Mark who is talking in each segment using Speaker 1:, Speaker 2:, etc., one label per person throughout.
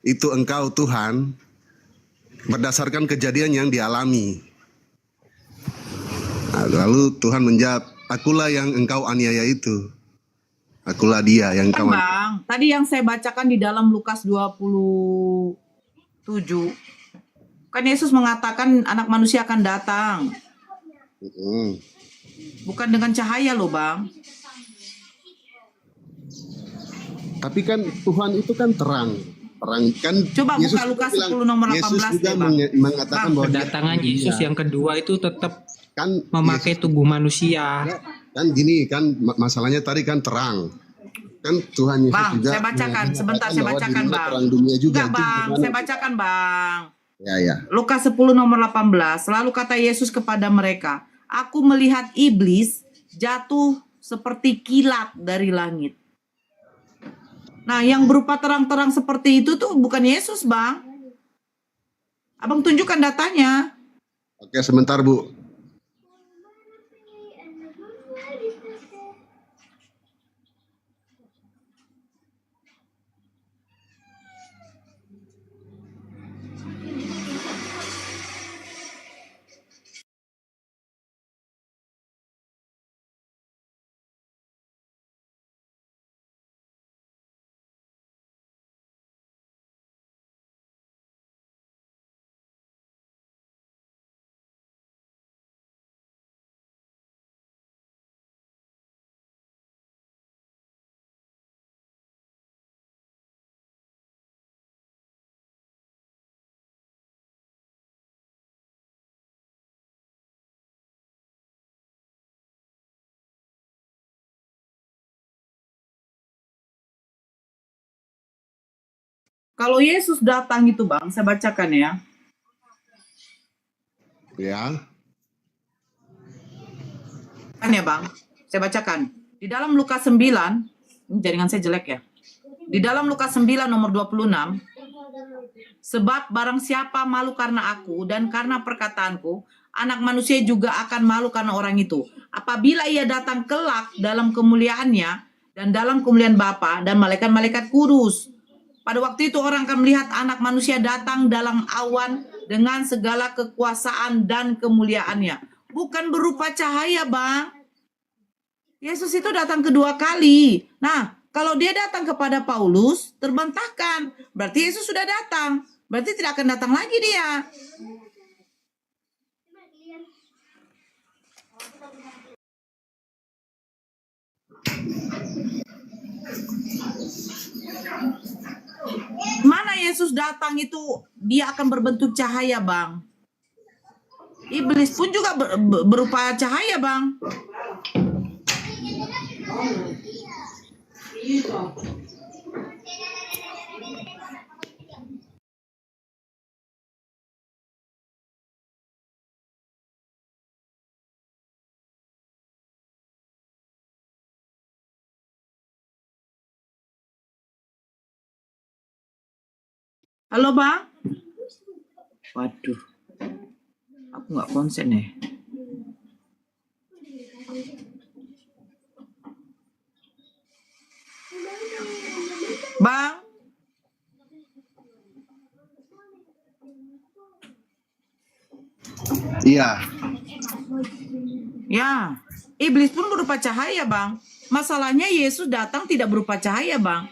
Speaker 1: itu engkau Tuhan, berdasarkan kejadian yang dialami. Nah, lalu Tuhan menjawab, akulah yang engkau aniaya itu. Akulah dia yang engkau aniaya.
Speaker 2: Bang, tadi yang saya bacakan di dalam Lukas 27, kan Yesus mengatakan anak manusia akan datang. Bukan dengan cahaya loh Bang.
Speaker 1: Tapi kan Tuhan itu kan terang. Terang kan.
Speaker 2: Coba buka Lukas 10 nomor 18
Speaker 1: Yesus juga
Speaker 2: deh, Bang.
Speaker 1: mengatakan bahwa
Speaker 3: Kedatangan Yesus yang kedua itu tetap
Speaker 1: kan
Speaker 3: memakai tubuh manusia.
Speaker 1: kan gini kan masalahnya tadi kan terang. Kan Tuhan Yesus
Speaker 2: Bang,
Speaker 1: juga
Speaker 2: saya bacakan.
Speaker 1: mengatakan
Speaker 2: Sebentar saya
Speaker 1: bahwa
Speaker 2: bacakan
Speaker 1: dirinya
Speaker 2: Bang.
Speaker 1: terang dunia juga.
Speaker 2: Enggak Bang, saya bacakan Bang.
Speaker 1: Ya.
Speaker 2: Lukas 10 nomor 18. Lalu kata Yesus kepada mereka, aku melihat iblis jatuh seperti kilat dari langit. Nah, yang berupa terang-terang seperti itu tuh bukan Yesus, Bang. Abang tunjukkan datanya.
Speaker 1: Oke, sebentar Bu.
Speaker 2: Kalau Yesus datang itu, Bang, saya bacakan ya.
Speaker 1: Ya.
Speaker 2: Kan ya, Bang? Saya bacakan. Di dalam Lukas 9, ini jaringan saya jelek ya. Di dalam Lukas 9 nomor 26, sebab barang siapa malu karena aku dan karena perkataanku, anak manusia juga akan malu karena orang itu. Apabila ia datang kelak dalam kemuliaannya dan dalam kemuliaan Bapa dan malaikat-malaikat kudus. Pada waktu itu orang akan melihat anak manusia datang dalam awan dengan segala kekuasaan dan kemuliaannya. Bukan berupa cahaya, Bang. Yesus itu datang kedua kali. Nah, kalau dia datang kepada Paulus, terbantahkan. Berarti Yesus sudah datang. Berarti tidak akan datang lagi dia. Mana Yesus datang itu dia akan berbentuk cahaya, Bang. Iblis pun juga berupa cahaya, Bang. Halo, Bang. Waduh. Aku nggak konsen ya. Bang.
Speaker 1: Iya.
Speaker 2: Ya, iblis pun berupa cahaya, Bang. Masalahnya Yesus datang tidak berupa cahaya, Bang.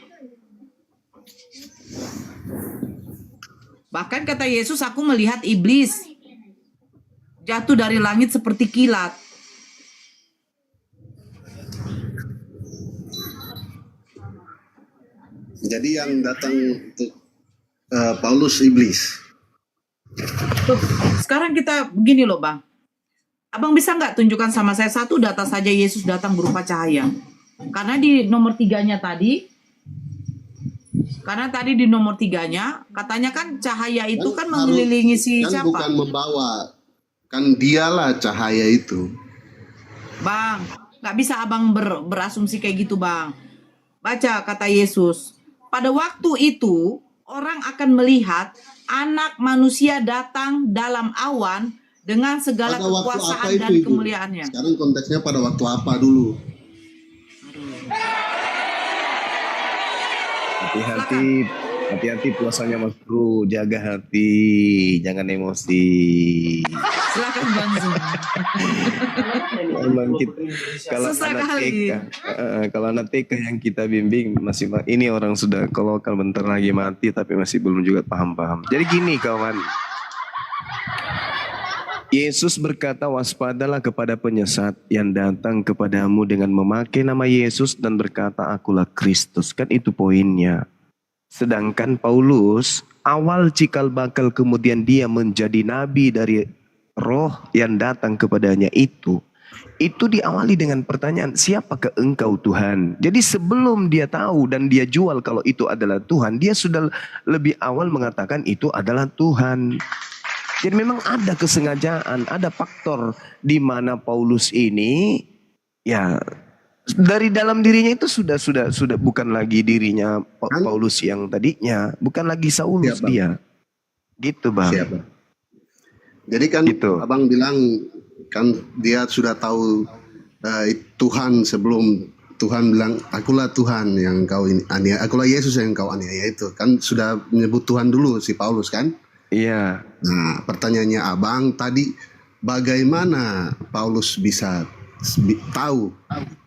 Speaker 2: Bahkan kata Yesus, aku melihat iblis jatuh dari langit seperti kilat.
Speaker 1: Jadi yang datang untuk Paulus iblis.
Speaker 2: Tuh, sekarang kita begini loh, Bang. Abang bisa nggak tunjukkan sama saya satu data saja Yesus datang berupa cahaya? Karena di nomor 3-nya tadi, katanya kan cahaya itu kan mengelilingi si
Speaker 1: kan
Speaker 2: siapa?
Speaker 1: Bukan membawa, kan dialah cahaya itu.
Speaker 2: Bang, nggak bisa abang berasumsi kayak gitu, Bang. Baca kata Yesus. Pada waktu itu, orang akan melihat anak manusia datang dalam awan dengan segala kekuasaan dan kemuliaannya.
Speaker 1: Sekarang konteksnya pada waktu apa dulu?
Speaker 4: Hati-hati Hati-hati puasanya Mas Bro, jaga hati, jangan emosi.
Speaker 2: Silakan Bang Zul.
Speaker 4: Memang kalau
Speaker 2: Susah
Speaker 4: anak
Speaker 2: kali.
Speaker 4: TK, kalau anak TK yang kita bimbing masih ini orang sudah kolokal bentar lagi mati tapi masih belum juga paham-paham. Jadi gini kawan, Yesus berkata waspadalah kepada penyesat yang datang kepadamu dengan memakai nama Yesus dan berkata akulah Kristus. Kan itu poinnya. Sedangkan Paulus awal cikal bakal kemudian dia menjadi nabi dari roh yang datang kepadanya itu diawali dengan pertanyaan siapakah engkau Tuhan. Jadi sebelum dia tahu dan dia jual kalau itu adalah Tuhan, dia sudah lebih awal mengatakan itu adalah Tuhan. Jadi memang ada kesengajaan, ada faktor di mana Paulus ini ya dari dalam dirinya itu sudah bukan lagi dirinya Paulus yang tadinya, bukan lagi Saulus dia. Gitu Bang.
Speaker 1: Siapa? Jadi kan
Speaker 4: Gitu.
Speaker 1: Abang bilang kan dia sudah tahu Tuhan sebelum Tuhan bilang akulah Tuhan yang kau aniaya, akulah Yesus yang kau aniaya itu. Kan sudah menyebut Tuhan dulu si Paulus kan?
Speaker 4: Iya.
Speaker 1: Nah, pertanyaannya Abang tadi bagaimana Paulus bisa tahu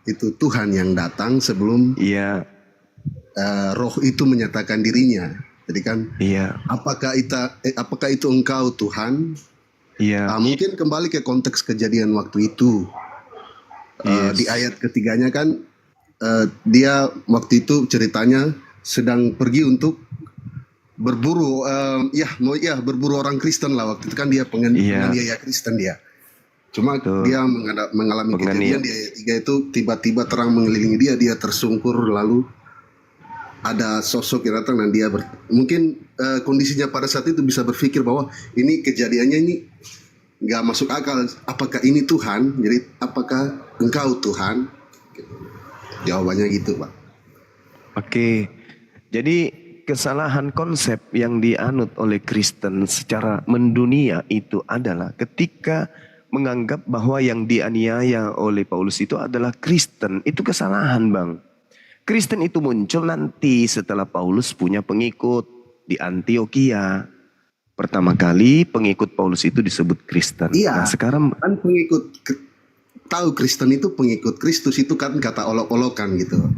Speaker 1: itu Tuhan yang datang sebelum
Speaker 4: Iya.
Speaker 1: roh itu menyatakan dirinya. Jadi kan
Speaker 4: Iya.
Speaker 1: apakah itu engkau Tuhan?
Speaker 4: Iya.
Speaker 1: Mungkin kembali ke konteks kejadian waktu itu. Di ayat ketiganya kan dia waktu itu ceritanya sedang pergi untuk berburu berburu orang Kristen lah waktu itu kan dia penganiaya Kristen dia. Cuma dia mengalami kejadian di ayat 3 itu tiba-tiba terang mengelilingi dia tersungkur lalu ada sosok yang datang dan dia mungkin kondisinya pada saat itu bisa berpikir bahwa ini kejadiannya ini nggak masuk akal. Apakah ini Tuhan? Jadi apakah engkau Tuhan? Jawabannya gitu Pak.
Speaker 4: Oke. Jadi kesalahan konsep yang dianut oleh Kristen secara mendunia itu adalah ketika menganggap bahwa yang dianiaya oleh Paulus itu adalah Kristen. Itu kesalahan Bang. Kristen itu muncul nanti setelah Paulus punya pengikut di Antioquia. Pertama kali pengikut Paulus itu disebut Kristen.
Speaker 1: Iya.
Speaker 4: Nah sekarang
Speaker 1: kan tahu Kristen itu pengikut Kristus itu kan kata olok-olokan gitu.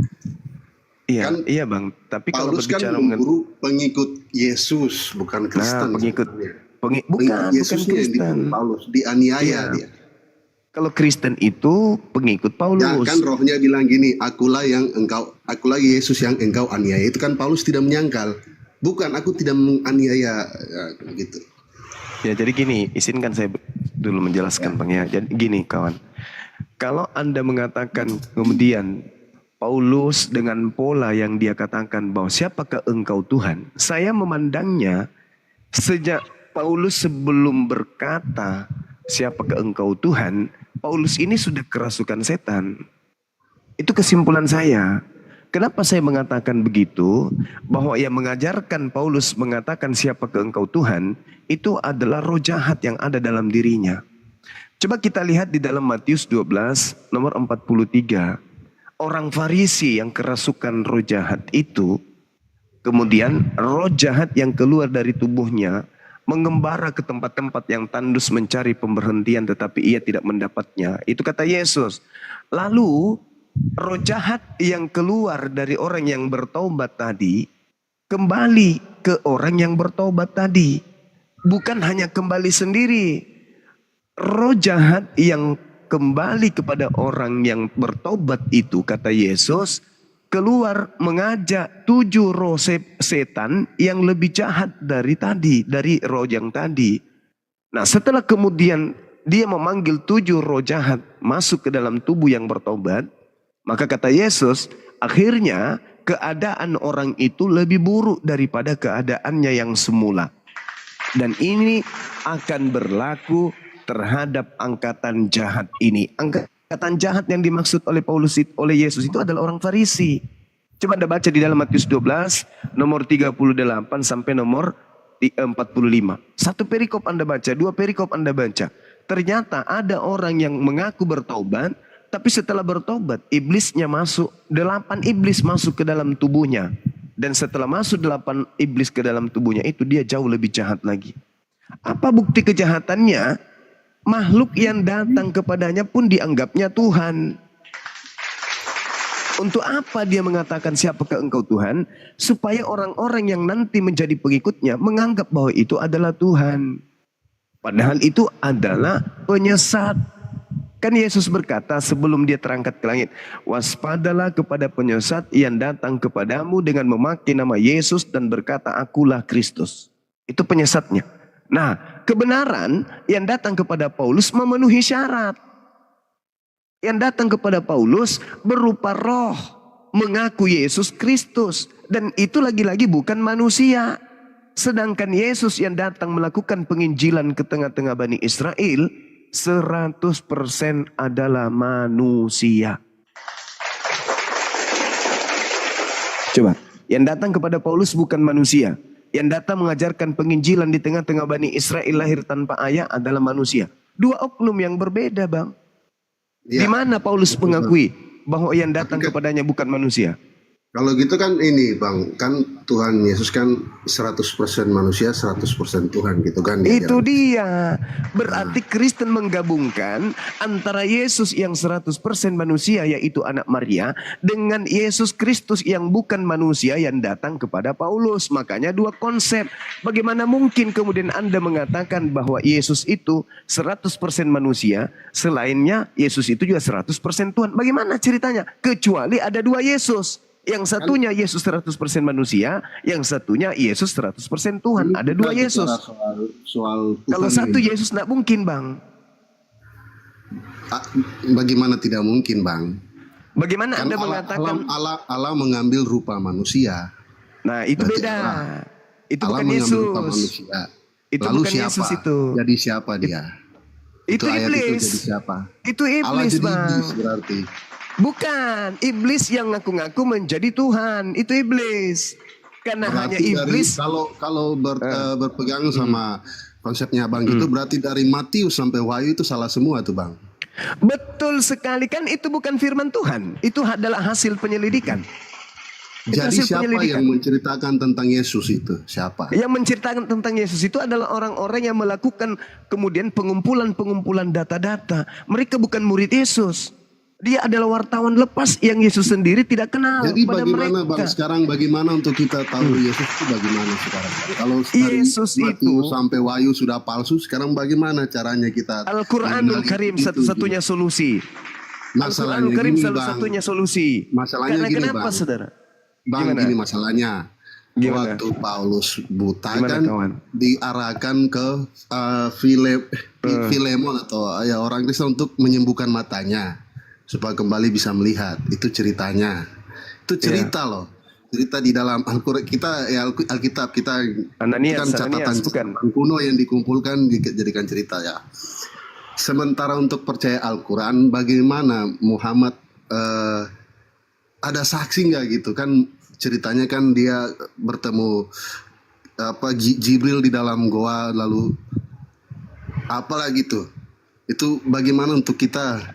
Speaker 4: iya,
Speaker 1: Kan
Speaker 4: iya Bang. Tapi kalau
Speaker 1: Paulus kan
Speaker 4: berbicara
Speaker 1: memburu pengikut Yesus bukan Kristen.
Speaker 4: pengikut
Speaker 1: sebenarnya.
Speaker 4: bukan
Speaker 1: Yesusnya yang
Speaker 4: Kristen.
Speaker 1: diburu Paulus dianiaya
Speaker 4: Iya.
Speaker 1: dia.
Speaker 4: Kalau Kristen itu pengikut
Speaker 1: Ya,
Speaker 4: Paulus.
Speaker 1: kan rohnya bilang gini, akulah Yesus yang engkau aniaya. Itu kan Paulus tidak menyangkal. Bukan, aku tidak menganiaya gitu.
Speaker 4: Ya jadi gini, izinkan saya dulu menjelaskan Bang ya. Jadi gini kawan, kalau Anda mengatakan kemudian Paulus dengan pola yang dia katakan bahwa siapakah engkau Tuhan, saya memandangnya sejak Paulus sebelum berkata siapakah engkau Tuhan, Paulus ini sudah kerasukan setan. Itu kesimpulan saya. Kenapa saya mengatakan begitu? Bahwa yang mengajarkan Paulus mengatakan siapakah engkau Tuhan, itu adalah roh jahat yang ada dalam dirinya. Coba kita lihat di dalam Matius 12 nomor 43. Orang Farisi yang kerasukan roh jahat itu, kemudian roh jahat yang keluar dari tubuhnya mengembara ke tempat-tempat yang tandus mencari pemberhentian tetapi ia tidak mendapatnya. Itu kata Yesus. Lalu roh jahat yang keluar dari orang yang bertobat tadi kembali ke orang yang bertobat tadi. Bukan hanya kembali sendiri. Roh jahat yang kembali kepada orang yang bertobat itu kata Yesus keluar mengajak 7 roh setan yang lebih jahat dari roh yang tadi. Nah setelah kemudian dia memanggil 7 roh jahat masuk ke dalam tubuh yang bertobat, maka kata Yesus akhirnya keadaan orang itu lebih buruk daripada keadaannya yang semula. Dan ini akan berlaku terhadap angkatan jahat ini. Angkatan jahat yang dimaksud oleh oleh Yesus itu adalah orang Farisi. Coba Anda baca di dalam Matius 12 nomor 38 sampai nomor 45. Satu perikop Anda baca, 2 perikop Anda baca. Ternyata ada orang yang mengaku bertobat, tapi setelah bertobat iblisnya masuk, 8 iblis masuk ke dalam tubuhnya. Dan setelah masuk 8 iblis ke dalam tubuhnya itu, dia jauh lebih jahat lagi. Apa bukti kejahatannya? Makhluk yang datang kepadanya pun dianggapnya Tuhan. Untuk apa dia mengatakan siapakah engkau Tuhan? Supaya orang-orang yang nanti menjadi pengikutnya menganggap bahwa itu adalah Tuhan. Padahal itu adalah penyesat. Kan Yesus berkata sebelum dia terangkat ke langit, waspadalah kepada penyesat yang datang kepadamu dengan memakai nama Yesus dan berkata, akulah Kristus. Itu penyesatnya. Nah, kebenaran yang datang kepada Paulus memenuhi syarat. Yang datang kepada Paulus berupa roh, mengaku Yesus Kristus. Dan itu lagi-lagi bukan manusia. Sedangkan Yesus yang datang melakukan penginjilan ke tengah-tengah Bani Israel, 100% adalah manusia. Coba, yang datang kepada Paulus bukan manusia. Yang datang mengajarkan penginjilan di tengah-tengah Bani Israel lahir tanpa ayah adalah manusia. Dua oknum yang berbeda, Bang.
Speaker 1: Ya,
Speaker 4: Di mana Paulus mengakui bahwa yang datang kepadanya bukan manusia?
Speaker 1: kalau gitu kan ini Bang, kan Tuhan Yesus kan 100% manusia, 100% Tuhan gitu kan.
Speaker 4: Itu dia. Berarti Kristen menggabungkan antara Yesus yang 100% manusia yaitu anak Maria dengan Yesus Kristus yang bukan manusia yang datang kepada Paulus. Makanya dua konsep. Bagaimana mungkin kemudian Anda mengatakan bahwa Yesus itu 100% manusia, selainnya Yesus itu juga 100% Tuhan. Bagaimana ceritanya? Kecuali ada dua Yesus. Yang satunya Yesus 100% manusia, yang satunya Yesus 100% Tuhan. Ada dua Yesus.
Speaker 1: Soal
Speaker 4: Kalau
Speaker 1: Tuhan
Speaker 4: satu
Speaker 1: ini.
Speaker 4: Yesus tidak mungkin, Bang.
Speaker 1: Bagaimana tidak mungkin Bang?
Speaker 4: Bagaimana
Speaker 1: Kan
Speaker 4: Anda mengatakan?
Speaker 1: Allah mengambil rupa manusia.
Speaker 4: Nah, itu
Speaker 1: Berarti
Speaker 4: beda. Itu
Speaker 1: Allah
Speaker 4: bukan
Speaker 1: mengambil rupa
Speaker 4: Yesus.
Speaker 1: manusia.
Speaker 4: Itu
Speaker 1: Lalu
Speaker 4: bukan
Speaker 1: siapa?
Speaker 4: Yesus itu.
Speaker 1: Jadi siapa dia?
Speaker 4: Itu
Speaker 1: ayat itu
Speaker 4: iblis.
Speaker 1: jadi siapa?
Speaker 4: Itu
Speaker 1: Allah
Speaker 4: iblis,
Speaker 1: jadi
Speaker 4: Bang.
Speaker 1: iblis berarti.
Speaker 4: Bukan, iblis yang ngaku-ngaku menjadi Tuhan. Itu iblis. Karena hanya
Speaker 1: Berarti
Speaker 4: iblis.
Speaker 1: kalau berpegang sama konsepnya Bang itu berarti dari Matius sampai Wahyu itu salah semua tuh Bang.
Speaker 4: Betul sekali, kan itu bukan firman Tuhan. Itu adalah hasil penyelidikan. Itu
Speaker 1: Jadi
Speaker 4: hasil
Speaker 1: siapa
Speaker 4: penyelidikan.
Speaker 1: yang menceritakan tentang Yesus itu? Siapa?
Speaker 4: Yang menceritakan tentang Yesus itu adalah orang-orang yang melakukan kemudian pengumpulan data-data. Mereka bukan murid Yesus. Dia adalah wartawan lepas yang Yesus sendiri tidak kenal
Speaker 1: Jadi
Speaker 4: pada
Speaker 1: bagaimana
Speaker 4: mereka.
Speaker 1: Bang sekarang bagaimana untuk kita tahu Yesus itu bagaimana sekarang? Kalau dari
Speaker 4: Yesus
Speaker 1: Matius
Speaker 4: itu-
Speaker 1: sampai Wahyu sudah palsu, sekarang bagaimana caranya kita
Speaker 4: Al-Quranul
Speaker 1: mengenali
Speaker 4: Karim
Speaker 1: itu,
Speaker 4: satu-satunya solusi.
Speaker 1: Masalahnya
Speaker 4: Al-Quranul Karim
Speaker 1: gini,
Speaker 4: satu-satunya solusi.
Speaker 1: Masalahnya
Speaker 4: Karena
Speaker 1: gini,
Speaker 4: kenapa,
Speaker 1: Bang.
Speaker 4: saudara?
Speaker 1: Bang,
Speaker 4: Gimana?
Speaker 1: gini masalahnya.
Speaker 4: Gimana?
Speaker 1: Waktu Paulus buta
Speaker 4: Gimana,
Speaker 1: kan
Speaker 4: kawan?
Speaker 1: diarahkan ke Filemon atau ya orang Kristen untuk menyembuhkan matanya supaya kembali bisa melihat. Itu ceritanya. Itu cerita loh. Cerita di dalam Al-Quran kita ya Alkitab kita
Speaker 4: Ananias,
Speaker 1: kan
Speaker 4: Ananias,
Speaker 1: catatan
Speaker 4: bukan?
Speaker 1: kuno yang dikumpulkan dijadikan cerita ya. Sementara untuk percaya Al-Quran, bagaimana Muhammad ada saksi nggak gitu kan? Ceritanya kan dia bertemu Jibril di dalam goa lalu apalah gitu. Itu bagaimana untuk kita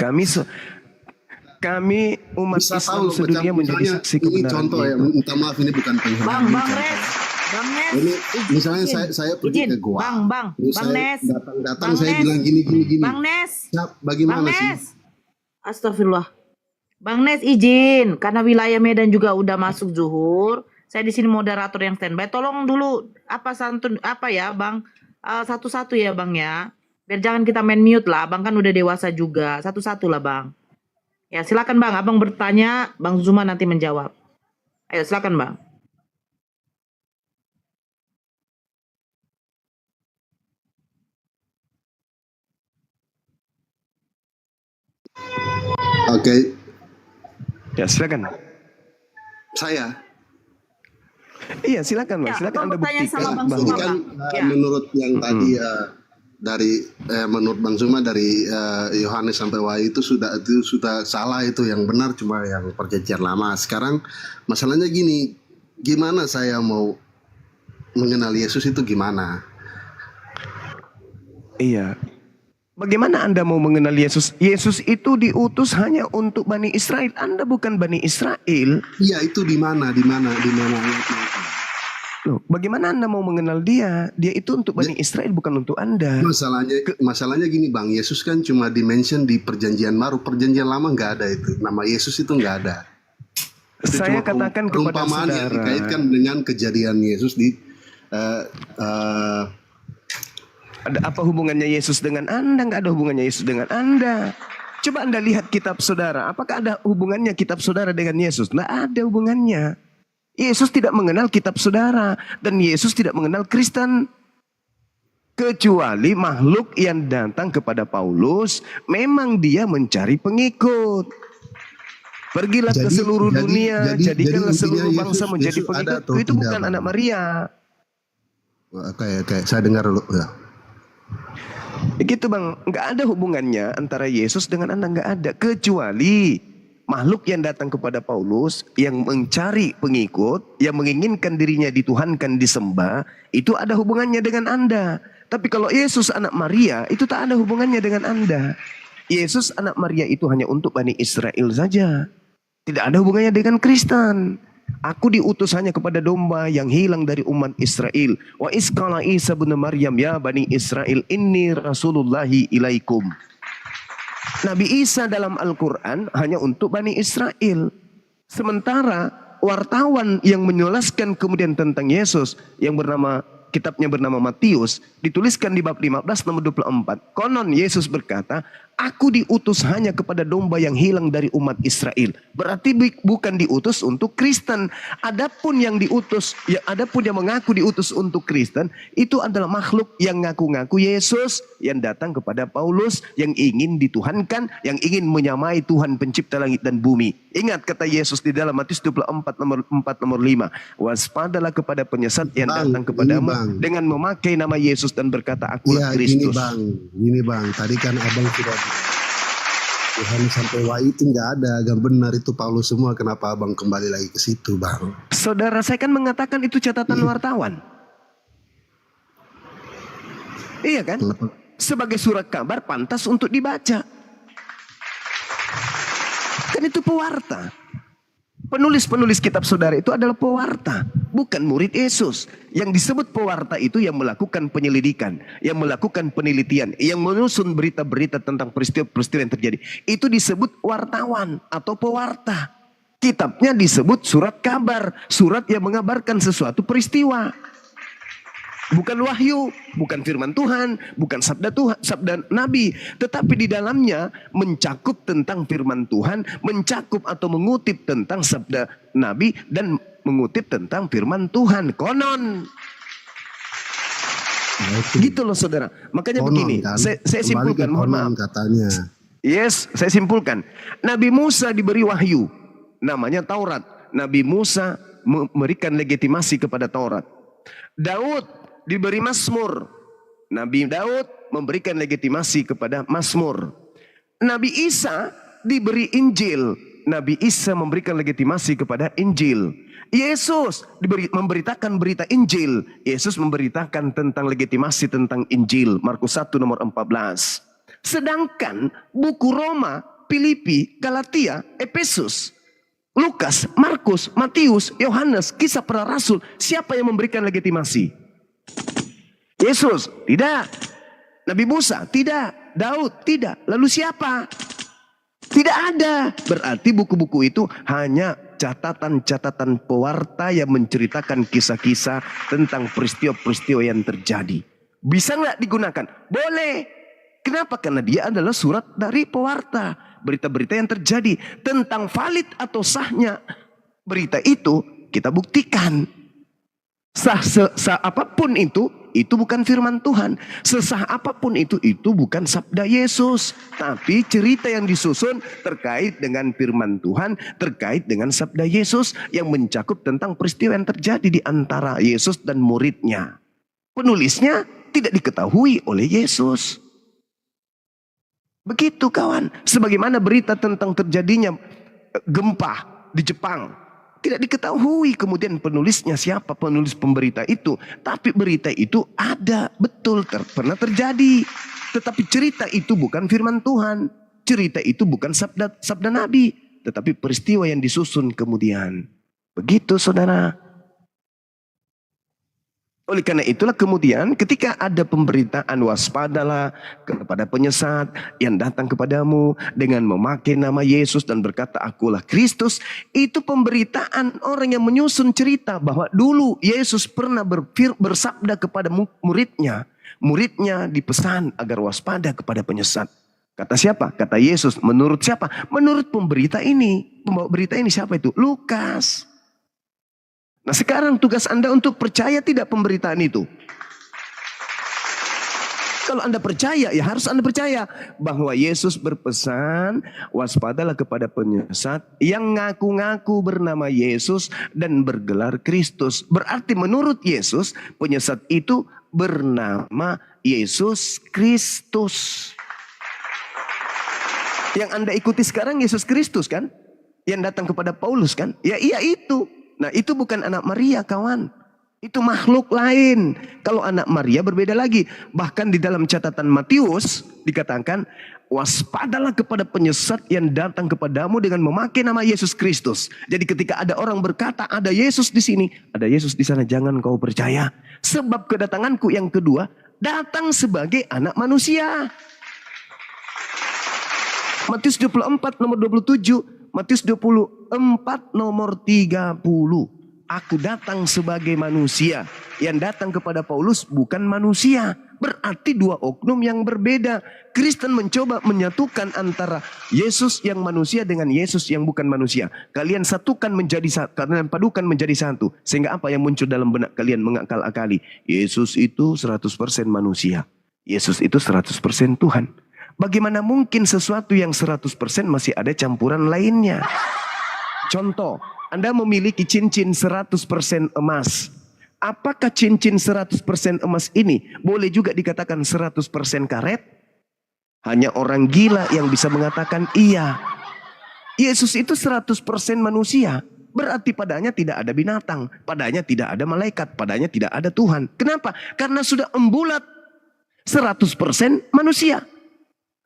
Speaker 4: Kami umat
Speaker 1: bisa
Speaker 4: Islam
Speaker 1: tahu
Speaker 4: sedunia menjadi saksi
Speaker 1: ini
Speaker 4: kebenaran
Speaker 1: contoh ya,
Speaker 4: itu.
Speaker 1: minta maaf ini bukan penghinaan.
Speaker 2: Bang Nes. Bang Nes.
Speaker 1: Ini misalnya
Speaker 2: Izin.
Speaker 1: saya pergi
Speaker 2: Izin.
Speaker 1: ke goa.
Speaker 2: Bang
Speaker 1: Terus
Speaker 2: Bang
Speaker 1: saya
Speaker 2: Nes.
Speaker 1: datang
Speaker 2: Bang
Speaker 1: saya
Speaker 2: Nes.
Speaker 1: bilang gini.
Speaker 2: Bang Nes.
Speaker 1: Siap,
Speaker 2: Bang
Speaker 1: bagaimana sih?
Speaker 2: Nes. Astagfirullah. Bang Nes izin karena wilayah Medan juga udah masuk zuhur. Saya di sini moderator yang standby. Tolong dulu Bang satu-satu ya Bang ya. Biar jangan kita main mute lah. Abang kan udah dewasa juga. Satu-satu lah Bang. Ya silakan Bang. Abang bertanya, Bang Zuma nanti menjawab. Ayo silakan Bang.
Speaker 1: Oke,
Speaker 4: Ya, silakan.
Speaker 1: saya
Speaker 4: Iya, silakan, Bang.
Speaker 2: Ya,
Speaker 4: Silakan
Speaker 2: Abang
Speaker 4: Anda
Speaker 2: bertanya
Speaker 4: buktikan
Speaker 2: sama Bang
Speaker 4: bahwa
Speaker 1: ini
Speaker 2: Zuma.
Speaker 1: kan
Speaker 2: Ya.
Speaker 1: menurut yang tadi dari menurut Bang Zuma dari Yohanes sampai Wahyu itu sudah salah, itu yang benar cuma yang perjanjian lama. Sekarang masalahnya gini, gimana saya mau mengenal Yesus itu gimana?
Speaker 4: iya. Bagaimana Anda mau mengenal Yesus? Yesus itu diutus hanya untuk Bani Israel. Anda bukan Bani Israel.
Speaker 1: Iya, itu di mana ayatnya?
Speaker 4: Loh, bagaimana Anda mau mengenal dia? Dia itu untuk Bani Israel, bukan untuk Anda.
Speaker 1: Masalahnya gini Bang, Yesus kan cuma dimention di perjanjian baru, perjanjian lama nggak ada itu. Nama Yesus itu nggak ada. Itu
Speaker 4: Saya
Speaker 1: cuma
Speaker 4: katakan kepada
Speaker 1: perumpamaan yang
Speaker 4: saudara,
Speaker 1: dikaitkan dengan kejadian Yesus di
Speaker 4: ada apa hubungannya Yesus dengan Anda? Nggak ada hubungannya Yesus dengan Anda. Coba Anda lihat kitab saudara. Apakah ada hubungannya kitab saudara dengan Yesus? Nggak ada hubungannya. Yesus tidak mengenal kitab saudara. Dan Yesus tidak mengenal Kristen. Kecuali makhluk yang datang kepada Paulus, memang dia mencari pengikut. Pergilah ke seluruh dunia, jadikanlah seluruh bangsa menjadi pengikut. Itu bukan anak Maria.
Speaker 1: Kayak saya dengar dulu ya.
Speaker 4: Begitu Bang, nggak ada hubungannya antara Yesus dengan Anda, nggak ada. Kecuali makhluk yang datang kepada Paulus, yang mencari pengikut, yang menginginkan dirinya dituhankan, disembah, itu ada hubungannya dengan Anda. Tapi kalau Yesus anak Maria, itu tak ada hubungannya dengan Anda. Yesus anak Maria itu hanya untuk Bani Israel saja. Tidak ada hubungannya dengan Kristen. Aku diutus hanya kepada domba yang hilang dari umat Israel. Wa isqala Isa bin Maryam ya Bani Israel inni rasulullahi ilaikum. Nabi Isa dalam Al-Quran hanya untuk Bani Israel. Sementara wartawan yang menjelaskan kemudian tentang Yesus yang kitabnya bernama Matius, dituliskan di bab 15 nomor 24. Konon Yesus berkata, aku diutus hanya kepada domba yang hilang dari umat Israel. Berarti bukan diutus untuk Kristen. Adapun yang mengaku diutus untuk Kristen, itu adalah makhluk yang ngaku-ngaku Yesus, yang datang kepada Paulus, yang ingin dituhankan, yang ingin menyamai Tuhan pencipta langit dan bumi. Ingat kata Yesus di dalam Matius 24 nomor 4 nomor 5. Waspadalah kepada penyesat yang datang kepadamu dengan memakai nama Yesus dan berkata akulah Kristus.
Speaker 1: Gini bang, tadi kan abang sudah Tuhan sampai wahyu itu nggak ada, agak benar itu Paulus semua. Kenapa abang kembali lagi ke situ bang?
Speaker 4: Saudara, saya kan mengatakan itu catatan wartawan. Iya kan? Sebagai surat kabar pantas untuk dibaca. Kan itu pewarta. Penulis-penulis kitab saudara itu adalah pewarta, bukan murid Yesus. Yang disebut pewarta itu yang melakukan penyelidikan, yang melakukan penelitian, yang menyusun berita-berita tentang peristiwa-peristiwa yang terjadi. Itu disebut wartawan atau pewarta. Kitabnya disebut surat kabar, surat yang mengabarkan sesuatu peristiwa. Bukan wahyu, bukan firman Tuhan, bukan sabda Tuhan, sabda Nabi, tetapi di dalamnya mencakup tentang firman Tuhan, mencakup atau mengutip tentang sabda Nabi dan mengutip tentang firman Tuhan. Konon. Gitu loh saudara. Makanya konon, begini, kan? saya simpulkan, mohon maaf.
Speaker 1: Katanya.
Speaker 4: Yes, saya simpulkan. Nabi Musa diberi wahyu, namanya Taurat. Nabi Musa memberikan legitimasi kepada Taurat. Daud diberi Mazmur. Nabi Daud memberikan legitimasi kepada Mazmur. Nabi Isa diberi Injil. Nabi Isa memberikan legitimasi kepada Injil. Yesus memberitakan berita Injil. Yesus memberitakan tentang legitimasi tentang Injil. Markus 1 nomor 14. Sedangkan buku Roma, Filipi, Galatia, Efesus, Lukas, Markus, Matius, Yohanes, Kisah Para Rasul, siapa yang memberikan legitimasi? Yesus? Tidak. Nabi Musa? Tidak. Daud? Tidak. Lalu siapa? Tidak ada. Berarti buku-buku itu hanya catatan-catatan pewarta yang menceritakan kisah-kisah tentang peristiwa-peristiwa yang terjadi. Bisa nggak digunakan? Boleh. Kenapa? Karena dia adalah surat dari pewarta. Berita-berita yang terjadi. Tentang valid atau sahnya berita itu kita buktikan. Sah apapun itu bukan firman Tuhan. Sesah apapun itu bukan sabda Yesus. Tapi cerita yang disusun terkait dengan firman Tuhan, terkait dengan sabda Yesus yang mencakup tentang peristiwa yang terjadi di antara Yesus dan muridnya. Penulisnya tidak diketahui oleh Yesus. Begitu kawan. Sebagaimana berita tentang terjadinya gempa di Jepang. Tidak diketahui kemudian penulisnya siapa, penulis pemberita itu. Tapi berita itu ada, betul, pernah terjadi. Tetapi cerita itu bukan firman Tuhan. Cerita itu bukan sabda Nabi. Tetapi peristiwa yang disusun kemudian. Begitu saudara. Oleh karena itulah kemudian ketika ada pemberitaan waspadalah kepada penyesat yang datang kepadamu dengan memakai nama Yesus dan berkata akulah Kristus. Itu pemberitaan orang yang menyusun cerita bahwa dulu Yesus pernah bersabda kepada muridnya. Muridnya dipesan agar waspada kepada penyesat. Kata siapa? Kata Yesus. Menurut siapa? Menurut pemberita ini. Pembawa berita ini siapa itu? Lukas. Nah sekarang tugas Anda untuk percaya tidak pemberitaan itu. Kalau Anda percaya, ya harus Anda percaya bahwa Yesus berpesan, waspadalah kepada penyesat yang ngaku-ngaku bernama Yesus dan bergelar Kristus. Berarti menurut Yesus, penyesat itu bernama Yesus Kristus. Yang Anda ikuti sekarang Yesus Kristus kan? Yang datang kepada Paulus kan? Ya iya itu. Nah itu bukan anak Maria kawan. Itu makhluk lain. Kalau anak Maria berbeda lagi. Bahkan di dalam catatan Matius dikatakan, waspadalah kepada penyesat yang datang kepadamu dengan memakai nama Yesus Kristus. Jadi ketika ada orang berkata ada Yesus di sini, ada Yesus di sana, jangan kau percaya. Sebab kedatanganku yang kedua datang sebagai anak manusia. Matius 24 nomor 27. Matius 24 nomor 30. Aku datang sebagai manusia. Yang datang kepada Paulus bukan manusia. Berarti dua oknum yang berbeda. Kristen mencoba menyatukan antara Yesus yang manusia dengan Yesus yang bukan manusia. Kalian satukan menjadi satu. Kalian padukan menjadi satu. Sehingga apa yang muncul dalam benak kalian mengakal-akali. Yesus itu 100% manusia. Yesus itu 100% Tuhan. Bagaimana mungkin sesuatu yang 100% masih ada campuran lainnya? Contoh, Anda memiliki cincin 100% emas. Apakah cincin 100% emas ini boleh juga dikatakan 100% karet? Hanya orang gila yang bisa mengatakan iya. Yesus itu 100% manusia. Berarti padanya tidak ada binatang. Padanya tidak ada malaikat. Padanya tidak ada Tuhan. Kenapa? Karena sudah embulat 100% manusia.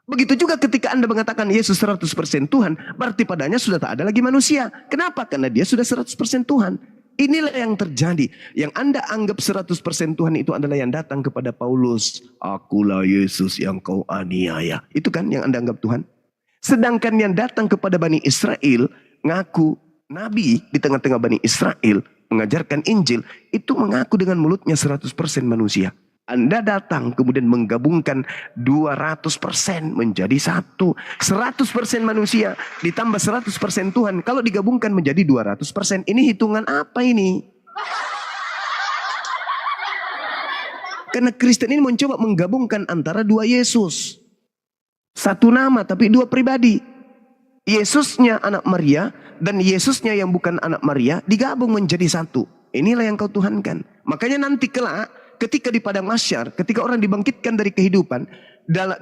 Speaker 4: Begitu juga ketika Anda mengatakan Yesus 100% Tuhan, berarti padanya sudah tak ada lagi manusia. Kenapa? Karena dia sudah 100% Tuhan. Inilah yang terjadi. Yang Anda anggap 100% Tuhan itu adalah yang datang kepada Paulus. Akulah Yesus yang kau aniaya. Itu kan yang Anda anggap Tuhan. Sedangkan yang datang kepada Bani Israel, ngaku Nabi di tengah-tengah Bani Israel, mengajarkan Injil, itu mengaku dengan mulutnya 100% manusia. Anda datang kemudian menggabungkan 200% menjadi satu. 100% manusia ditambah 100% Tuhan. Kalau digabungkan menjadi 200%. Ini hitungan apa ini? Karena Kristen ini mencoba menggabungkan antara dua Yesus. Satu nama tapi dua pribadi. Yesusnya anak Maria dan Yesusnya yang bukan anak Maria digabung menjadi satu. Inilah yang kau tuhankan. Makanya nanti kelak ketika di padang mahsyar, ketika orang dibangkitkan dari kehidupan,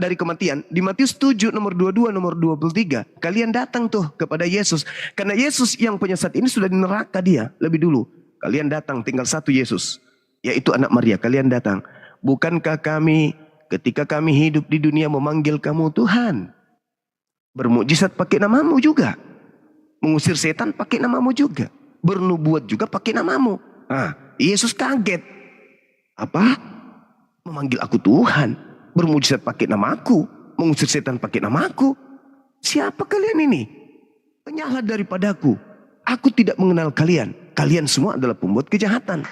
Speaker 4: dari kematian, di Matius 7 nomor 22 nomor 23, kalian datang tuh kepada Yesus. Karena Yesus yang penyesat ini sudah di neraka dia lebih dulu. Kalian datang, tinggal satu Yesus, yaitu anak Maria. Kalian datang. Bukankah kami ketika kami hidup di dunia memanggil kamu Tuhan? Bermukjizat pakai namamu juga. Mengusir setan pakai namamu juga. Bernubuat juga pakai namamu. Yesus kaget. Apa? Memanggil aku Tuhan, bermujizat pakai namaku, mengusir setan pakai namaku. Siapa kalian ini? Penyalah daripadaku. Aku tidak mengenal kalian. Kalian semua adalah pembuat kejahatan.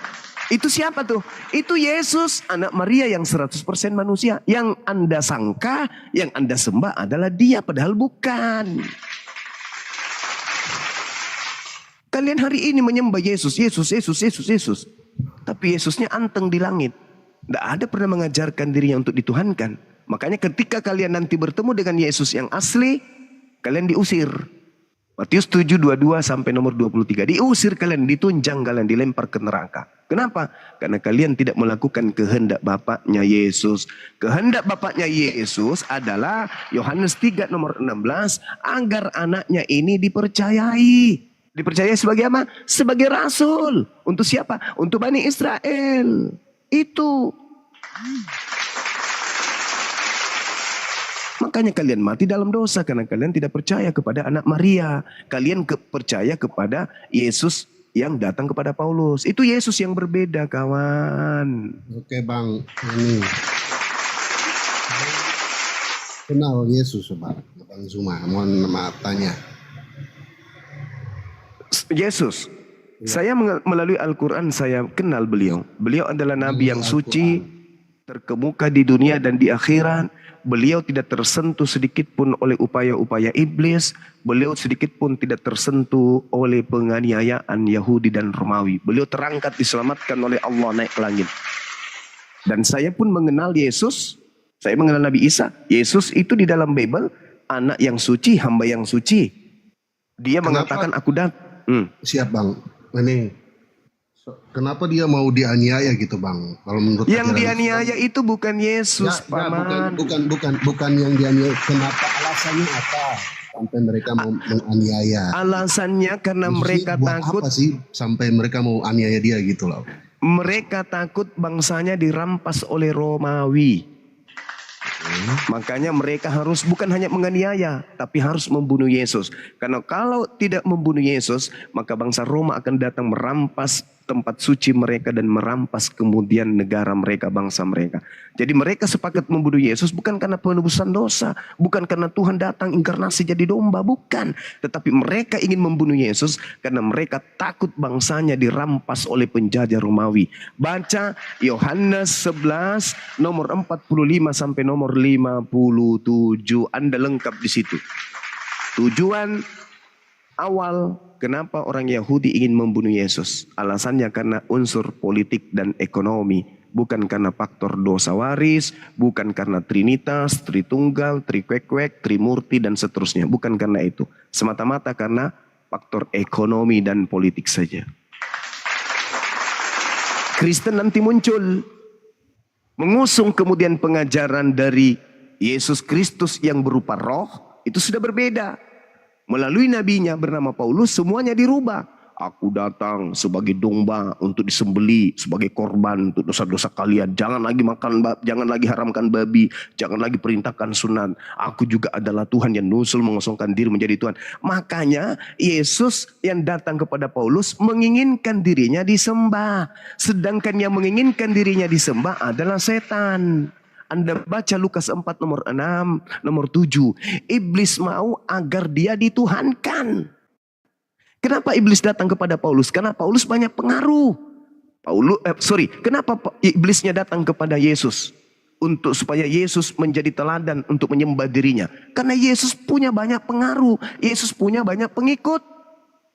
Speaker 4: Itu siapa tuh? Itu Yesus, anak Maria yang 100% manusia. Yang Anda sangka, yang Anda sembah adalah dia, padahal bukan. Kalian hari ini menyembah Yesus, Yesus, Yesus, Yesus, Yesus. Tapi Yesusnya anteng di langit. Tidak ada pernah mengajarkan dirinya untuk dituhankan. Makanya ketika kalian nanti bertemu dengan Yesus yang asli, kalian diusir. Matius 7:22 sampai nomor 23. Diusir kalian, ditunjang kalian, dilempar ke neraka. Kenapa? Karena kalian tidak melakukan kehendak Bapaknya Yesus. Kehendak Bapaknya Yesus adalah Yohanes 3 nomor 16. Agar anaknya ini dipercayai. Dipercaya sebagai apa? Sebagai rasul. Untuk siapa? Untuk Bani Israel. Itu. makanya kalian mati dalam dosa karena kalian tidak percaya kepada anak Maria. Kalian percaya kepada Yesus yang datang kepada Paulus. Itu Yesus yang berbeda, kawan.
Speaker 1: Oke Bang, ini kenal Yesus Bang Zuma, mohon maaf tanya.
Speaker 4: Yesus, saya melalui Al-Quran saya kenal beliau. Beliau adalah Nabi yang suci, terkemuka di dunia dan di akhirat. Beliau tidak tersentuh sedikit pun oleh upaya-upaya iblis. Beliau sedikit pun tidak tersentuh oleh penganiayaan Yahudi dan Romawi. Beliau terangkat diselamatkan oleh Allah naik ke langit. Dan saya pun mengenal Yesus. Saya mengenal Nabi Isa. Yesus itu di dalam Bible anak yang suci, hamba yang suci. Dia mengatakan aku datang.
Speaker 1: Siap Bang. Ini kenapa dia mau dianiaya gitu Bang? Kalau menurut
Speaker 4: yang
Speaker 1: ajaran
Speaker 4: dianiaya
Speaker 1: Islam,
Speaker 4: itu bukan Yesus,
Speaker 1: ya,
Speaker 4: Paman.
Speaker 1: bukan yang dianiaya. Kenapa alasannya apa sampai mereka mau menganiaya?
Speaker 4: Alasannya karena
Speaker 1: Maksudnya
Speaker 4: mereka
Speaker 1: buat
Speaker 4: takut.
Speaker 1: apa sih sampai mereka mau aniaya dia gitu loh?
Speaker 4: Mereka takut bangsanya dirampas oleh Romawi. Makanya mereka harus bukan hanya menganiaya, tapi harus membunuh Yesus. Karena kalau tidak membunuh Yesus, maka bangsa Roma akan datang merampas tempat suci mereka dan merampas kemudian negara mereka, bangsa mereka. Jadi mereka sepakat membunuh Yesus bukan karena penebusan dosa, bukan karena Tuhan datang inkarnasi jadi domba, bukan. Tetapi mereka ingin membunuh Yesus karena mereka takut bangsanya dirampas oleh penjajah Romawi. Baca Yohanes 11 nomor 45 sampai nomor 57. Anda lengkap di situ. Tujuan awal kenapa orang Yahudi ingin membunuh Yesus? Alasannya karena unsur politik dan ekonomi. Bukan karena faktor dosa waris, bukan karena Trinitas, Tritunggal, Trikwek-kwek, Trimurti dan seterusnya. Bukan karena itu. Semata-mata karena faktor ekonomi dan politik saja. Kristen nanti muncul. Mengusung kemudian pengajaran dari Yesus Kristus yang berupa roh. Itu sudah berbeda. Melalui nabinya bernama Paulus semuanya dirubah. Aku datang sebagai domba untuk disembeli, sebagai korban untuk dosa-dosa kalian. Jangan lagi jangan lagi haramkan babi, jangan lagi perintahkan sunat. Aku juga adalah Tuhan yang nusul mengosongkan diri menjadi Tuhan. Makanya Yesus yang datang kepada Paulus menginginkan dirinya disembah. Sedangkan yang menginginkan dirinya disembah adalah setan. Anda baca Lukas 4 nomor 6, nomor 7. Iblis mau agar dia dituhankan. Kenapa iblis datang kepada Paulus? Karena Paulus banyak pengaruh. Kenapa iblisnya datang kepada Yesus? Supaya Yesus menjadi teladan untuk menyembah dirinya. Karena Yesus punya banyak pengaruh. Yesus punya banyak pengikut.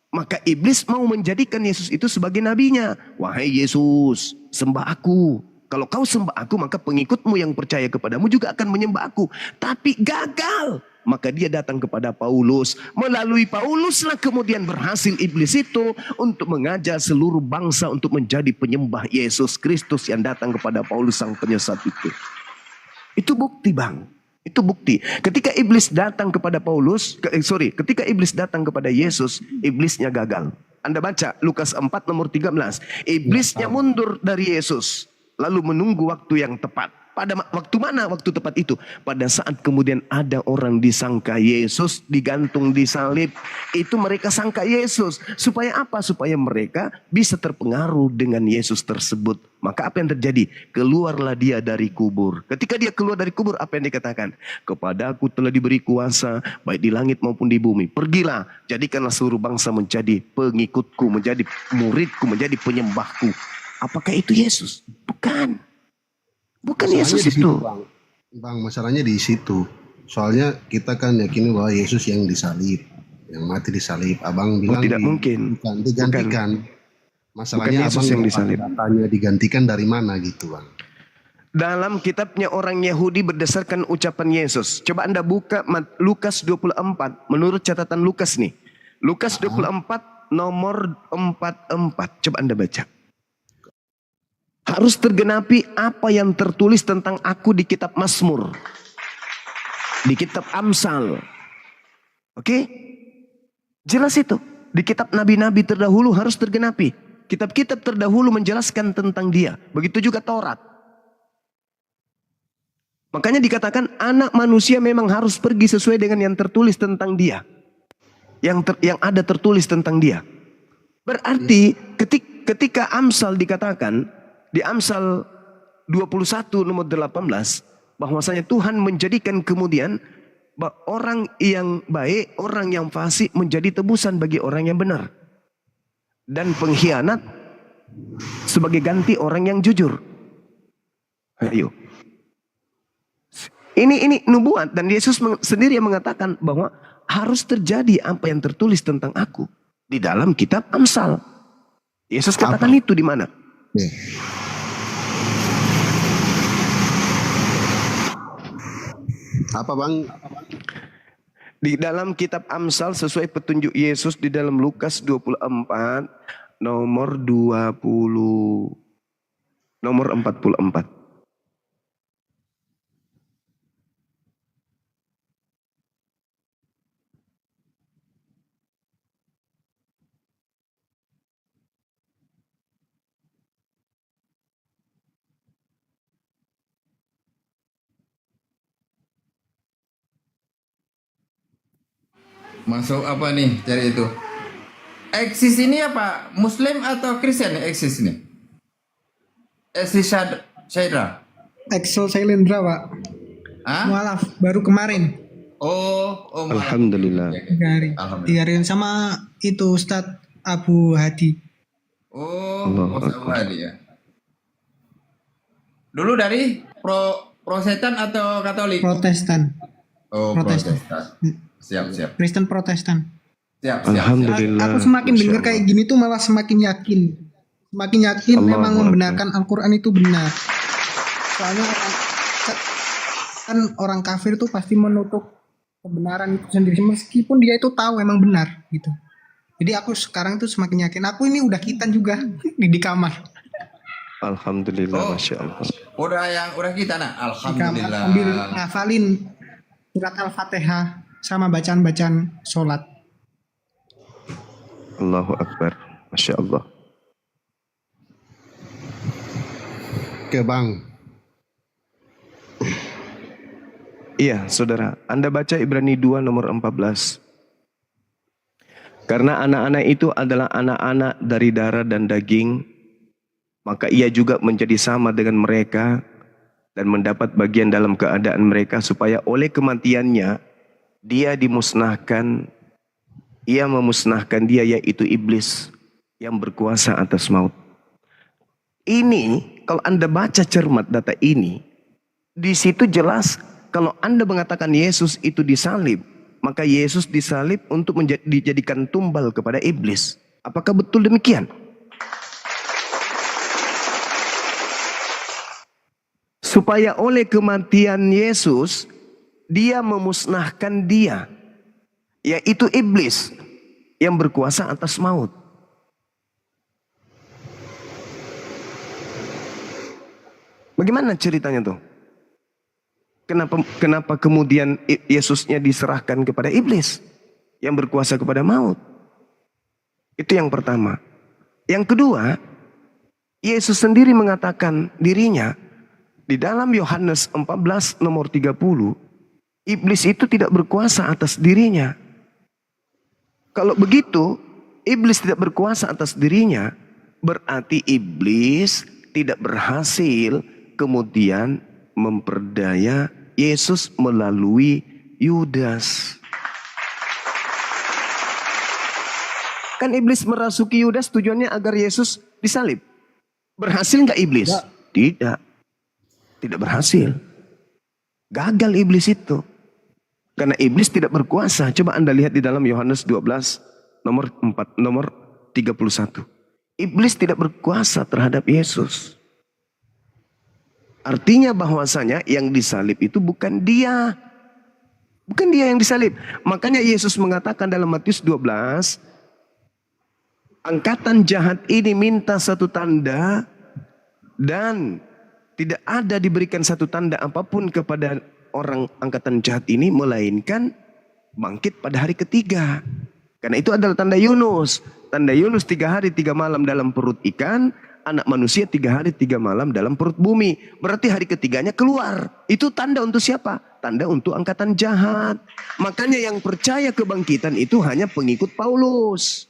Speaker 4: Maka iblis mau menjadikan Yesus itu sebagai nabinya. Wahai Yesus, sembah aku. Kalau kau sembah aku, maka pengikutmu yang percaya kepadamu juga akan menyembah aku. Tapi gagal. Maka dia datang kepada Paulus. Melalui Pauluslah kemudian berhasil iblis itu untuk mengajak seluruh bangsa untuk menjadi penyembah Yesus Kristus yang datang kepada Paulus sang penyesat itu. Itu bukti Bang. Itu bukti. Ketika iblis datang kepada ketika iblis datang kepada Yesus, iblisnya gagal. Anda baca Lukas 4 nomor 13. Iblisnya mundur dari Yesus. Lalu menunggu waktu yang tepat. Pada waktu mana waktu tepat itu? Pada saat kemudian ada orang disangka Yesus digantung di salib. Itu mereka sangka Yesus. Supaya apa? Supaya mereka bisa terpengaruh dengan Yesus tersebut. Maka apa yang terjadi? Keluarlah dia dari kubur. Ketika dia keluar dari kubur, apa yang dikatakan? Kepadaku telah diberi kuasa baik di langit maupun di bumi. Pergilah, jadikanlah seluruh bangsa menjadi pengikutku, menjadi muridku, menjadi penyembahku. Apakah itu Yesus? Bukan. Bukan Yesus itu.
Speaker 1: Bang, masalahnya di situ. Soalnya kita kan yakini bahwa Yesus yang disalib, yang mati disalib. Abang bilang
Speaker 4: tidak mungkin.
Speaker 1: Bukan, digantikan. Masalahnya
Speaker 4: bukan Yesus
Speaker 1: abang
Speaker 4: yang disalib.
Speaker 1: Katanya digantikan dari mana gitu Bang?
Speaker 4: Dalam kitabnya orang Yahudi berdasarkan ucapan Yesus. Coba Anda buka Lukas 24. Menurut catatan Lukas nih. Lukas 24 nomor 44. Coba Anda baca. Harus tergenapi apa yang tertulis tentang aku di kitab Mazmur. Di kitab Amsal. Oke? Jelas itu. Di kitab nabi-nabi terdahulu harus tergenapi. Kitab-kitab terdahulu menjelaskan tentang dia. Begitu juga Taurat. Makanya dikatakan anak manusia memang harus pergi sesuai dengan yang tertulis tentang dia. Yang ada tertulis tentang dia. Berarti ketika Amsal dikatakan, di Amsal 21 nomor 18, bahwasanya Tuhan menjadikan kemudian orang yang baik, orang yang fasik menjadi tebusan bagi orang yang benar. Dan pengkhianat sebagai ganti orang yang jujur. Ayo. Ini nubuat dan Yesus sendiri yang mengatakan bahwa harus terjadi apa yang tertulis tentang aku di dalam kitab Amsal. Yesus katakan itu di mana?
Speaker 1: Apa Bang?
Speaker 4: Di dalam kitab Amsal sesuai petunjuk Yesus di dalam Lukas 24 nomor 44.
Speaker 5: Masuk apa nih cari itu? Eksis ini apa? Muslim atau Kristen eksis ini? Eksis Syedra.
Speaker 6: Exo Sailendra, Pak.
Speaker 5: Hah?
Speaker 6: Mualaf baru kemarin.
Speaker 5: Oh, malah.
Speaker 4: Alhamdulillah.
Speaker 6: 3 hari.
Speaker 5: Alhamdulillah.
Speaker 6: 3 hari sama itu Ustadz Abu Hadi.
Speaker 5: Oh,
Speaker 4: Allah
Speaker 5: Ustaz Abu Hadi ya. Dulu dari Protestan atau Katolik?
Speaker 6: Protestan.
Speaker 5: Oh,
Speaker 6: Protestan.
Speaker 5: Protestan. Siap.
Speaker 6: Kristen Protestan.
Speaker 5: Siap.
Speaker 4: Alhamdulillah.
Speaker 6: Aku semakin
Speaker 4: Masya
Speaker 6: dengar
Speaker 4: Allah.
Speaker 6: kayak gini tuh malah semakin yakin. Semakin yakin
Speaker 4: Allahu
Speaker 6: memang
Speaker 4: Akbar.
Speaker 6: membenarkan Al-Quran itu benar. Soalnya kan orang kafir tuh pasti menutup kebenaran itu sendiri meskipun dia itu tahu emang benar gitu. Jadi aku sekarang tuh semakin yakin. Aku ini udah khitan juga di kamar.
Speaker 4: Alhamdulillah,
Speaker 5: Oh.
Speaker 4: Masya Allah.
Speaker 5: Udah kita nak.
Speaker 6: Di kamar
Speaker 5: Alhamdulillah.
Speaker 6: sambil ngafalin surat Al-Fatihah sama bacaan-bacaan sholat.
Speaker 4: Allahu Akbar. Masya Allah.
Speaker 1: Oke Bang.
Speaker 4: Iya, saudara. Anda baca Ibrani 2 nomor 14. Karena anak-anak itu adalah anak-anak dari darah dan daging, maka ia juga menjadi sama dengan mereka dan mendapat bagian dalam keadaan mereka supaya oleh kematiannya dia dimusnahkan, ia memusnahkan dia yaitu iblis yang berkuasa atas maut. Ini kalau Anda baca cermat data ini, di situ jelas kalau Anda mengatakan Yesus itu disalib, maka Yesus disalib untuk dijadikan tumbal kepada iblis. Apakah betul demikian? Supaya oleh kematian Yesus, dia memusnahkan dia, yaitu iblis yang berkuasa atas maut. Bagaimana ceritanya tuh? Kenapa kemudian Yesusnya diserahkan kepada iblis yang berkuasa kepada maut? Itu yang pertama. Yang kedua, Yesus sendiri mengatakan dirinya di dalam Yohanes 14 nomor 30, iblis itu tidak berkuasa atas dirinya. Kalau begitu, iblis tidak berkuasa atas dirinya, berarti iblis tidak berhasil kemudian memperdaya Yesus melalui Yudas. Kan iblis merasuki Yudas tujuannya agar Yesus disalib. Berhasil nggak iblis? Tidak. Tidak berhasil. Gagal iblis itu. Karena iblis tidak berkuasa. Coba Anda lihat di dalam Yohanes 12 nomor 31. Iblis tidak berkuasa terhadap Yesus. Artinya bahwasanya yang disalib itu bukan dia. Bukan dia yang disalib. Makanya Yesus mengatakan dalam Matius 12, angkatan jahat ini minta satu tanda dan tidak ada diberikan satu tanda apapun kepada orang angkatan jahat ini melainkan bangkit pada hari ketiga. Karena itu adalah tanda Yunus. Tanda Yunus 3 hari 3 malam dalam perut ikan anak manusia 3 hari 3 malam dalam perut bumi. Berarti hari ketiganya keluar. Itu tanda untuk siapa? Tanda untuk angkatan jahat. Makanya yang percaya kebangkitan itu hanya pengikut Paulus.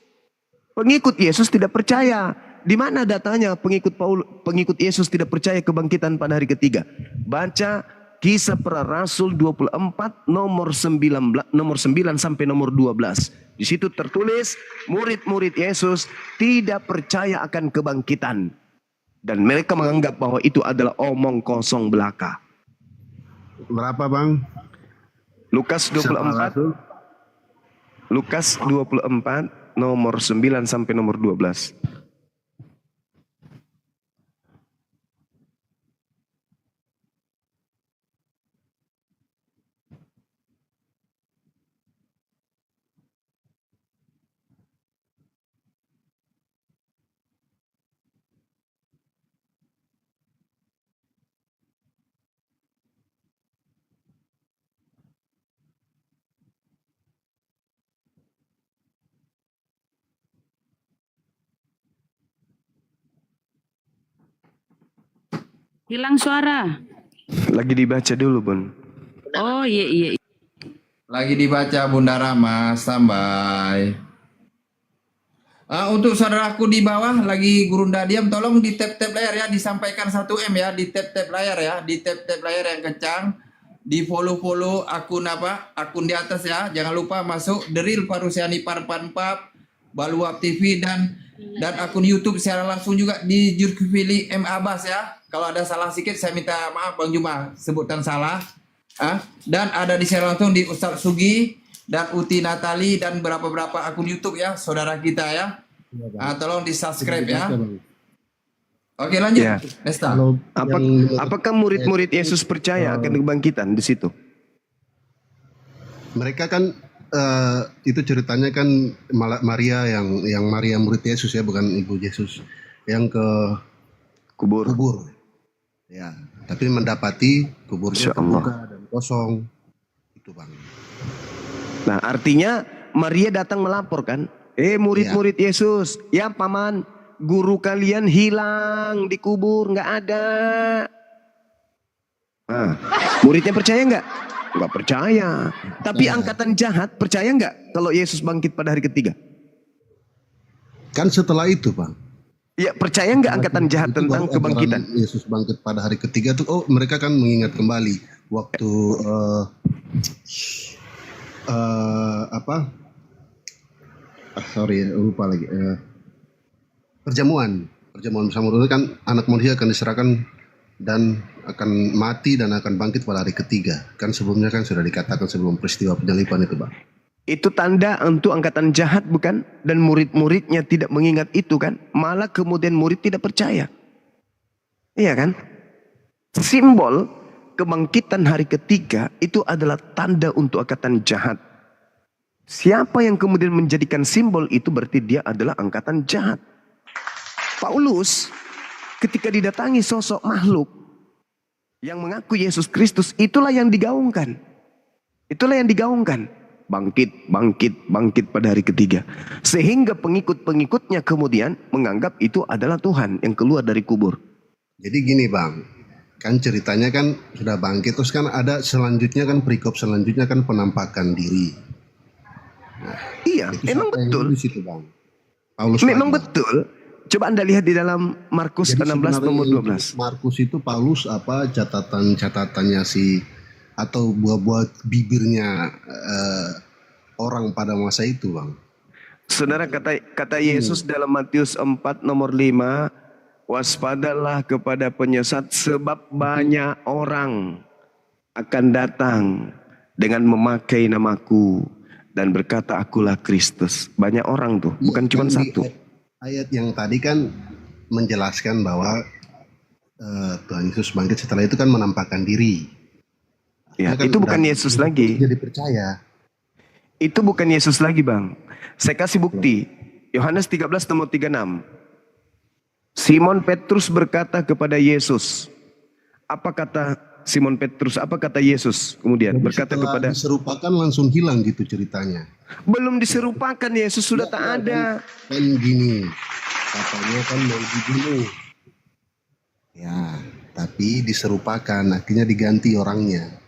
Speaker 4: Pengikut Yesus tidak percaya. Di mana datanya pengikut Yesus tidak percaya kebangkitan pada hari ketiga? Baca Kisah Para Rasul 24 nomor 9 sampai nomor 12. Di situ tertulis murid-murid Yesus tidak percaya akan kebangkitan. Dan mereka menganggap bahwa itu adalah omong kosong belaka.
Speaker 1: Berapa Bang?
Speaker 4: Lukas 24 nomor 9 sampai nomor 12.
Speaker 7: Hilang suara.
Speaker 4: Lagi dibaca dulu, Bun.
Speaker 7: Oh iya.
Speaker 5: Lagi dibaca Bunda Rama, standby. Untuk saudaraku di bawah lagi Gurunda diam, tolong di tap-tap layar ya, disampaikan 1M ya, di tap-tap layar ya, di tap-tap layar yang kencang, di follow akun di atas ya, jangan lupa masuk Deril Parusiani Parpanpap, Baluap TV dan akun YouTube secara langsung juga di Zulkifli M Abbas ya. Kalau ada salah sedikit saya minta maaf Bang Juma, sebutkan salah. Dan ada di secara langsung di Ustadz Sugi dan Uti Natali dan beberapa akun YouTube ya, saudara kita ya. Tolong di subscribe ya. Oke lanjut.
Speaker 4: Ya.
Speaker 5: Nesta.
Speaker 4: Apakah murid-murid Yesus percaya akan kebangkitan di situ?
Speaker 1: Mereka kan itu ceritanya kan Maria yang Maria murid Yesus ya, bukan ibu Yesus, yang ke kubur. Ya, tapi mendapati kuburnya terbuka dan kosong. Itu Bang.
Speaker 4: Nah, artinya Maria datang melapor kan? Murid-murid Yesus, ya paman, guru kalian hilang di kubur, nggak ada. Nah, muridnya percaya nggak? Nggak percaya. Tapi angkatan jahat percaya nggak kalau Yesus bangkit pada hari ketiga?
Speaker 1: Kan setelah itu Bang.
Speaker 4: Ya, percaya nggak angkatan jahat tentang kebangkitan?
Speaker 1: Yesus bangkit pada hari ketiga tuh, mereka kan mengingat kembali waktu lupa lagi. Perjamuan bersama Tuhan kan, anak manusia akan diserahkan dan akan mati dan akan bangkit pada hari ketiga. Kan sebelumnya kan sudah dikatakan sebelum peristiwa penyaliban itu Bang.
Speaker 4: Itu tanda untuk angkatan jahat bukan? Dan murid-muridnya tidak mengingat itu kan? Malah kemudian murid tidak percaya. Iya kan? Simbol kebangkitan hari ketiga itu adalah tanda untuk angkatan jahat. Siapa yang kemudian menjadikan simbol itu berarti dia adalah angkatan jahat. Paulus ketika didatangi sosok makhluk yang mengaku Yesus Kristus, itulah yang digaungkan. Itulah yang digaungkan. Bangkit pada hari ketiga. Sehingga pengikut-pengikutnya kemudian menganggap itu adalah Tuhan yang keluar dari kubur.
Speaker 1: Jadi gini Bang, kan ceritanya kan sudah bangkit, terus kan ada selanjutnya kan perikop selanjutnya kan penampakan diri. Nah,
Speaker 4: iya, memang betul.
Speaker 1: Di situ, Bang. Paulus
Speaker 4: memang
Speaker 1: lagi.
Speaker 4: Betul. Coba Anda lihat di dalam Markus 16 nomor 12.
Speaker 1: Markus itu Paulus apa catatan-catatannya atau buah-buah bibirnya orang pada masa itu Bang.
Speaker 4: Saudara, kata Yesus dalam Matius 4 nomor 5, waspadalah kepada penyesat sebab banyak orang akan datang dengan memakai namaku dan berkata akulah Kristus. Banyak orang tuh, bukan cuma satu.
Speaker 1: Ayat yang tadi kan menjelaskan bahwa Tuhan Yesus bangkit, setelah itu kan menampakkan diri.
Speaker 4: Ya,
Speaker 1: kan
Speaker 4: itu bukan Yesus lagi.
Speaker 1: Jadi percaya.
Speaker 4: Itu bukan Yesus lagi Bang. Saya kasih bukti. Yohanes 13 nomor 36. Simon Petrus berkata kepada Yesus. Apa kata Simon Petrus? Apa kata Yesus? Kemudian
Speaker 1: Jadi
Speaker 4: berkata kepada.
Speaker 1: diserupakan langsung hilang gitu ceritanya.
Speaker 4: Belum diserupakan, Yesus sudah tak ada.
Speaker 1: Kan gini, katanya kan mau dibunuh. Ya, tapi diserupakan, akhirnya diganti orangnya.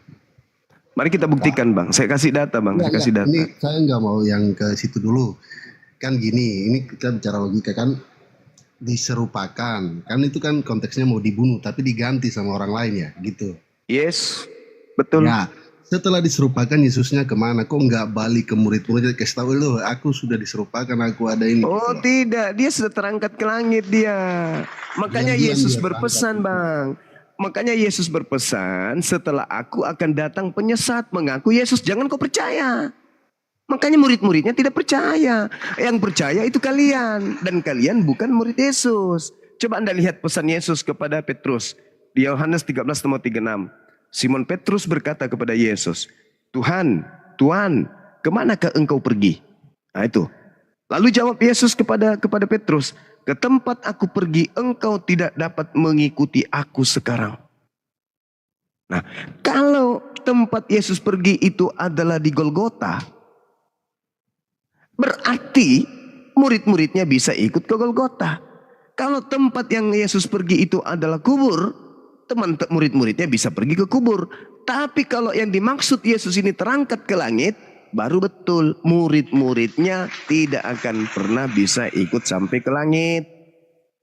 Speaker 4: Mari kita buktikan Bang. Saya kasih data Bang. Saya kasih data.
Speaker 1: Ini saya nggak mau yang ke situ dulu. Kan gini, ini kita bicara logika kan, diserupakan. Kan itu kan konteksnya mau dibunuh, tapi diganti sama orang lain ya, gitu.
Speaker 4: Yes, betul.
Speaker 1: Ya, setelah diserupakan Yesusnya kemana? Kok nggak balik ke murid-muridnya? Kasih tahu lu, aku sudah diserupakan, aku ada ini.
Speaker 4: Oh
Speaker 1: gitu.
Speaker 4: tidak, dia sudah terangkat ke langit dia. Makanya
Speaker 1: Janjian
Speaker 4: Yesus
Speaker 1: dia
Speaker 4: berpesan
Speaker 1: terangkat.
Speaker 4: Bang. Makanya Yesus berpesan, setelah aku akan datang penyesat mengaku Yesus, jangan kau percaya. Makanya murid-muridnya tidak percaya. Yang percaya itu kalian. Dan kalian bukan murid Yesus. Coba Anda lihat pesan Yesus kepada Petrus. Di Yohanes 13 nomor 36. Simon Petrus berkata kepada Yesus, Tuhan, Tuhan, kemanakah engkau pergi? Nah itu. Lalu jawab Yesus kepada Petrus, ke tempat aku pergi engkau tidak dapat mengikuti aku sekarang. Nah, kalau tempat Yesus pergi itu adalah di Golgota, berarti murid-muridnya bisa ikut ke Golgota. Kalau tempat yang Yesus pergi itu adalah kubur, murid-muridnya bisa pergi ke kubur. Tapi kalau yang dimaksud Yesus ini terangkat ke langit, baru betul murid-muridnya tidak akan pernah bisa ikut sampai ke langit.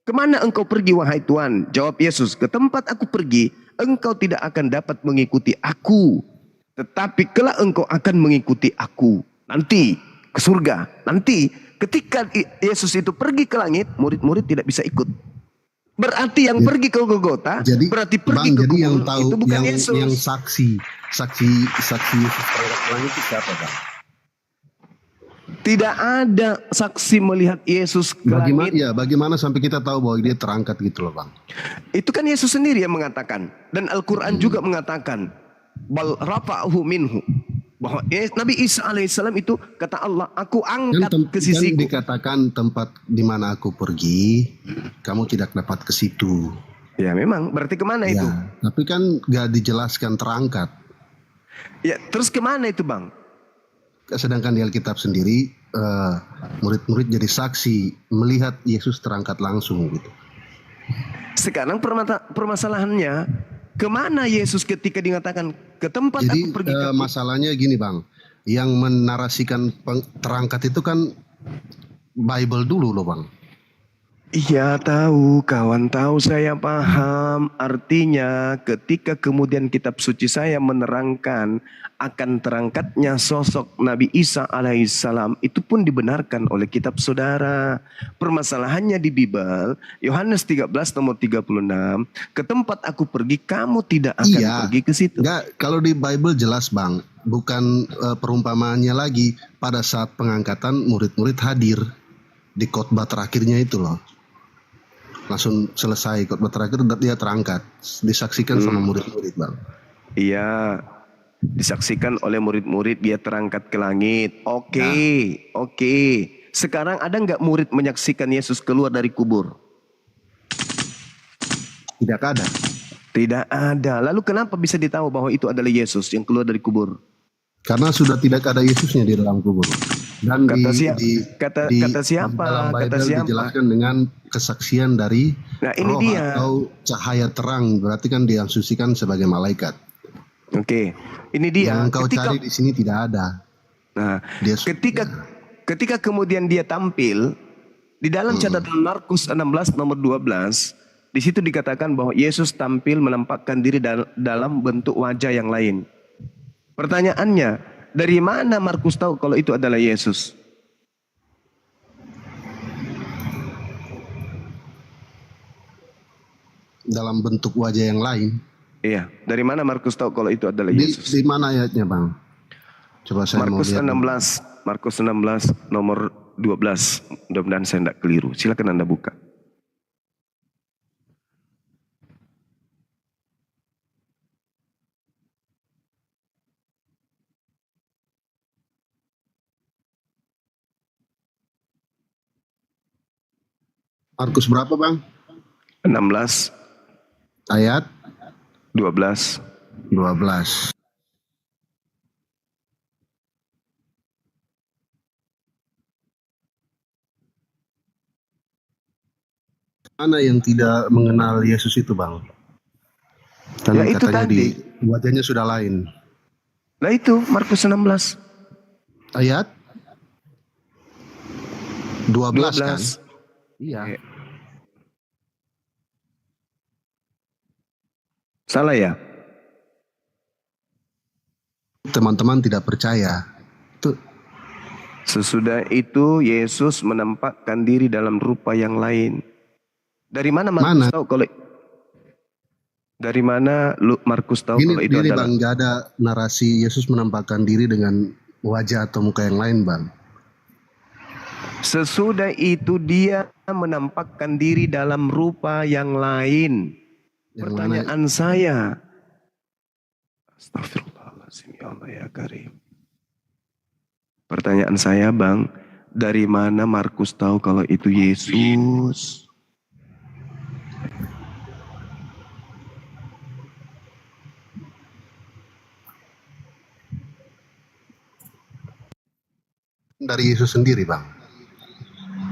Speaker 4: Kemana engkau pergi wahai Tuhan? Jawab Yesus, ke tempat aku pergi, engkau tidak akan dapat mengikuti aku. Tetapi kelak engkau akan mengikuti aku. Nanti ke surga. Nanti ketika Yesus itu pergi ke langit, murid-murid tidak bisa ikut. Berarti yang pergi ke Golgota,
Speaker 1: Jadi,
Speaker 4: berarti pergi
Speaker 1: Bang,
Speaker 4: ke
Speaker 1: jadi yang
Speaker 4: kubur
Speaker 1: tahu,
Speaker 4: itu bukan Yesus.
Speaker 1: yang saksi Yesus terhadap orang itu siapa, Bang?
Speaker 4: Tidak ada saksi melihat Yesus ke langit.
Speaker 1: Bagaimana sampai kita tahu bahwa dia terangkat gitu loh, Bang?
Speaker 4: Itu kan Yesus sendiri yang mengatakan. Dan Al-Quran juga mengatakan. Bal rafa'ahu minhu. Bahwa Nabi Isa alaihissalam itu kata Allah, aku angkat ke
Speaker 1: Kan
Speaker 4: sisiku.
Speaker 1: dikatakan tempat di mana aku pergi, kamu tidak dapat ke situ.
Speaker 4: Ya memang, berarti kemana itu?
Speaker 1: Ya, tapi kan gak dijelaskan terangkat.
Speaker 4: Ya, terus kemana itu Bang?
Speaker 1: Sedangkan di Alkitab sendiri, murid-murid jadi saksi melihat Yesus terangkat langsung gitu.
Speaker 4: Sekarang permasalahannya, kemana Yesus ketika dikatakan ke tempat
Speaker 1: Jadi
Speaker 4: aku pergi?
Speaker 1: masalahnya gini Bang, yang menarasikan terangkat itu kan Bible dulu loh Bang.
Speaker 4: Iya tahu, kawan tahu, saya paham. Artinya ketika kemudian kitab suci saya menerangkan akan terangkatnya sosok Nabi Isa alaihissalam, itu pun dibenarkan oleh kitab saudara. Permasalahannya di Bible, Yohanes 13 nomor 36, ke tempat aku pergi kamu tidak akan pergi ke situ.
Speaker 1: Enggak, kalau di Bible jelas Bang, bukan perumpamaannya lagi pada saat pengangkatan murid-murid hadir di khotbah terakhirnya itu loh. Langsung selesai khotbah terakhir dia terangkat, disaksikan sama murid-murid Bang.
Speaker 4: Iya, disaksikan oleh murid-murid dia terangkat ke langit. Oke. Sekarang ada nggak murid menyaksikan Yesus keluar dari kubur?
Speaker 1: Tidak ada.
Speaker 4: Tidak ada. Lalu kenapa bisa ditahu bahwa itu adalah Yesus yang keluar dari kubur?
Speaker 1: Karena sudah tidak ada Yesusnya di dalam kubur. Dan
Speaker 4: Kata
Speaker 1: dalam
Speaker 4: siapa?
Speaker 1: Bible dijelaskan dengan kesaksian dari
Speaker 4: ini
Speaker 1: roh
Speaker 4: dia.
Speaker 1: atau cahaya terang, berarti kan diasumsikan sebagai malaikat.
Speaker 4: Oke, ini dia.
Speaker 1: Yang kau cari di sini tidak ada.
Speaker 4: Nah,
Speaker 1: Dia
Speaker 4: ketika kemudian dia tampil di dalam catatan Markus 16 nomor 12, di situ dikatakan bahwa Yesus tampil menampakkan diri dalam bentuk wajah yang lain. Pertanyaannya, dari mana Markus tahu kalau itu adalah Yesus?
Speaker 1: dalam bentuk wajah yang lain.
Speaker 4: Iya, dari mana Markus tahu kalau itu adalah Yesus?
Speaker 1: Di mana ayatnya Bang? Coba saya
Speaker 4: Markus
Speaker 1: mau lihat.
Speaker 4: 16, Markus 16 nomor 12. Mudah-mudahan saya tidak keliru. Silakan Anda buka.
Speaker 1: Markus berapa Bang?
Speaker 4: 16
Speaker 1: Ayat
Speaker 4: 12.
Speaker 1: 12. Mana yang tidak mengenal Yesus itu, Bang? Kan
Speaker 4: Ya, itu
Speaker 1: katanya
Speaker 4: tadi.
Speaker 1: wajahnya sudah lain.
Speaker 4: Nah itu Markus 16.
Speaker 1: Ayat 12 kan?
Speaker 4: 12.
Speaker 1: Iya.
Speaker 4: Salah ya?
Speaker 1: Teman-teman tidak percaya. Itu
Speaker 4: Sesudah itu Yesus menampakkan diri dalam rupa yang lain. Dari mana Markus
Speaker 1: Mana?
Speaker 4: tahu kalau Markus tahu kalau itu
Speaker 1: Gini
Speaker 4: adalah
Speaker 1: Bang, gak ada narasi Yesus menampakkan diri dengan wajah atau muka yang lain, Bang.
Speaker 4: sesudah itu dia menampakkan diri dalam rupa yang lain.
Speaker 1: Yang
Speaker 4: Pertanyaan saya, Astagfirullahaladzim, ya Allah ya Karim. Pertanyaan saya Bang, dari mana Markus tahu kalau itu Yesus?
Speaker 1: dari Yesus sendiri, Bang.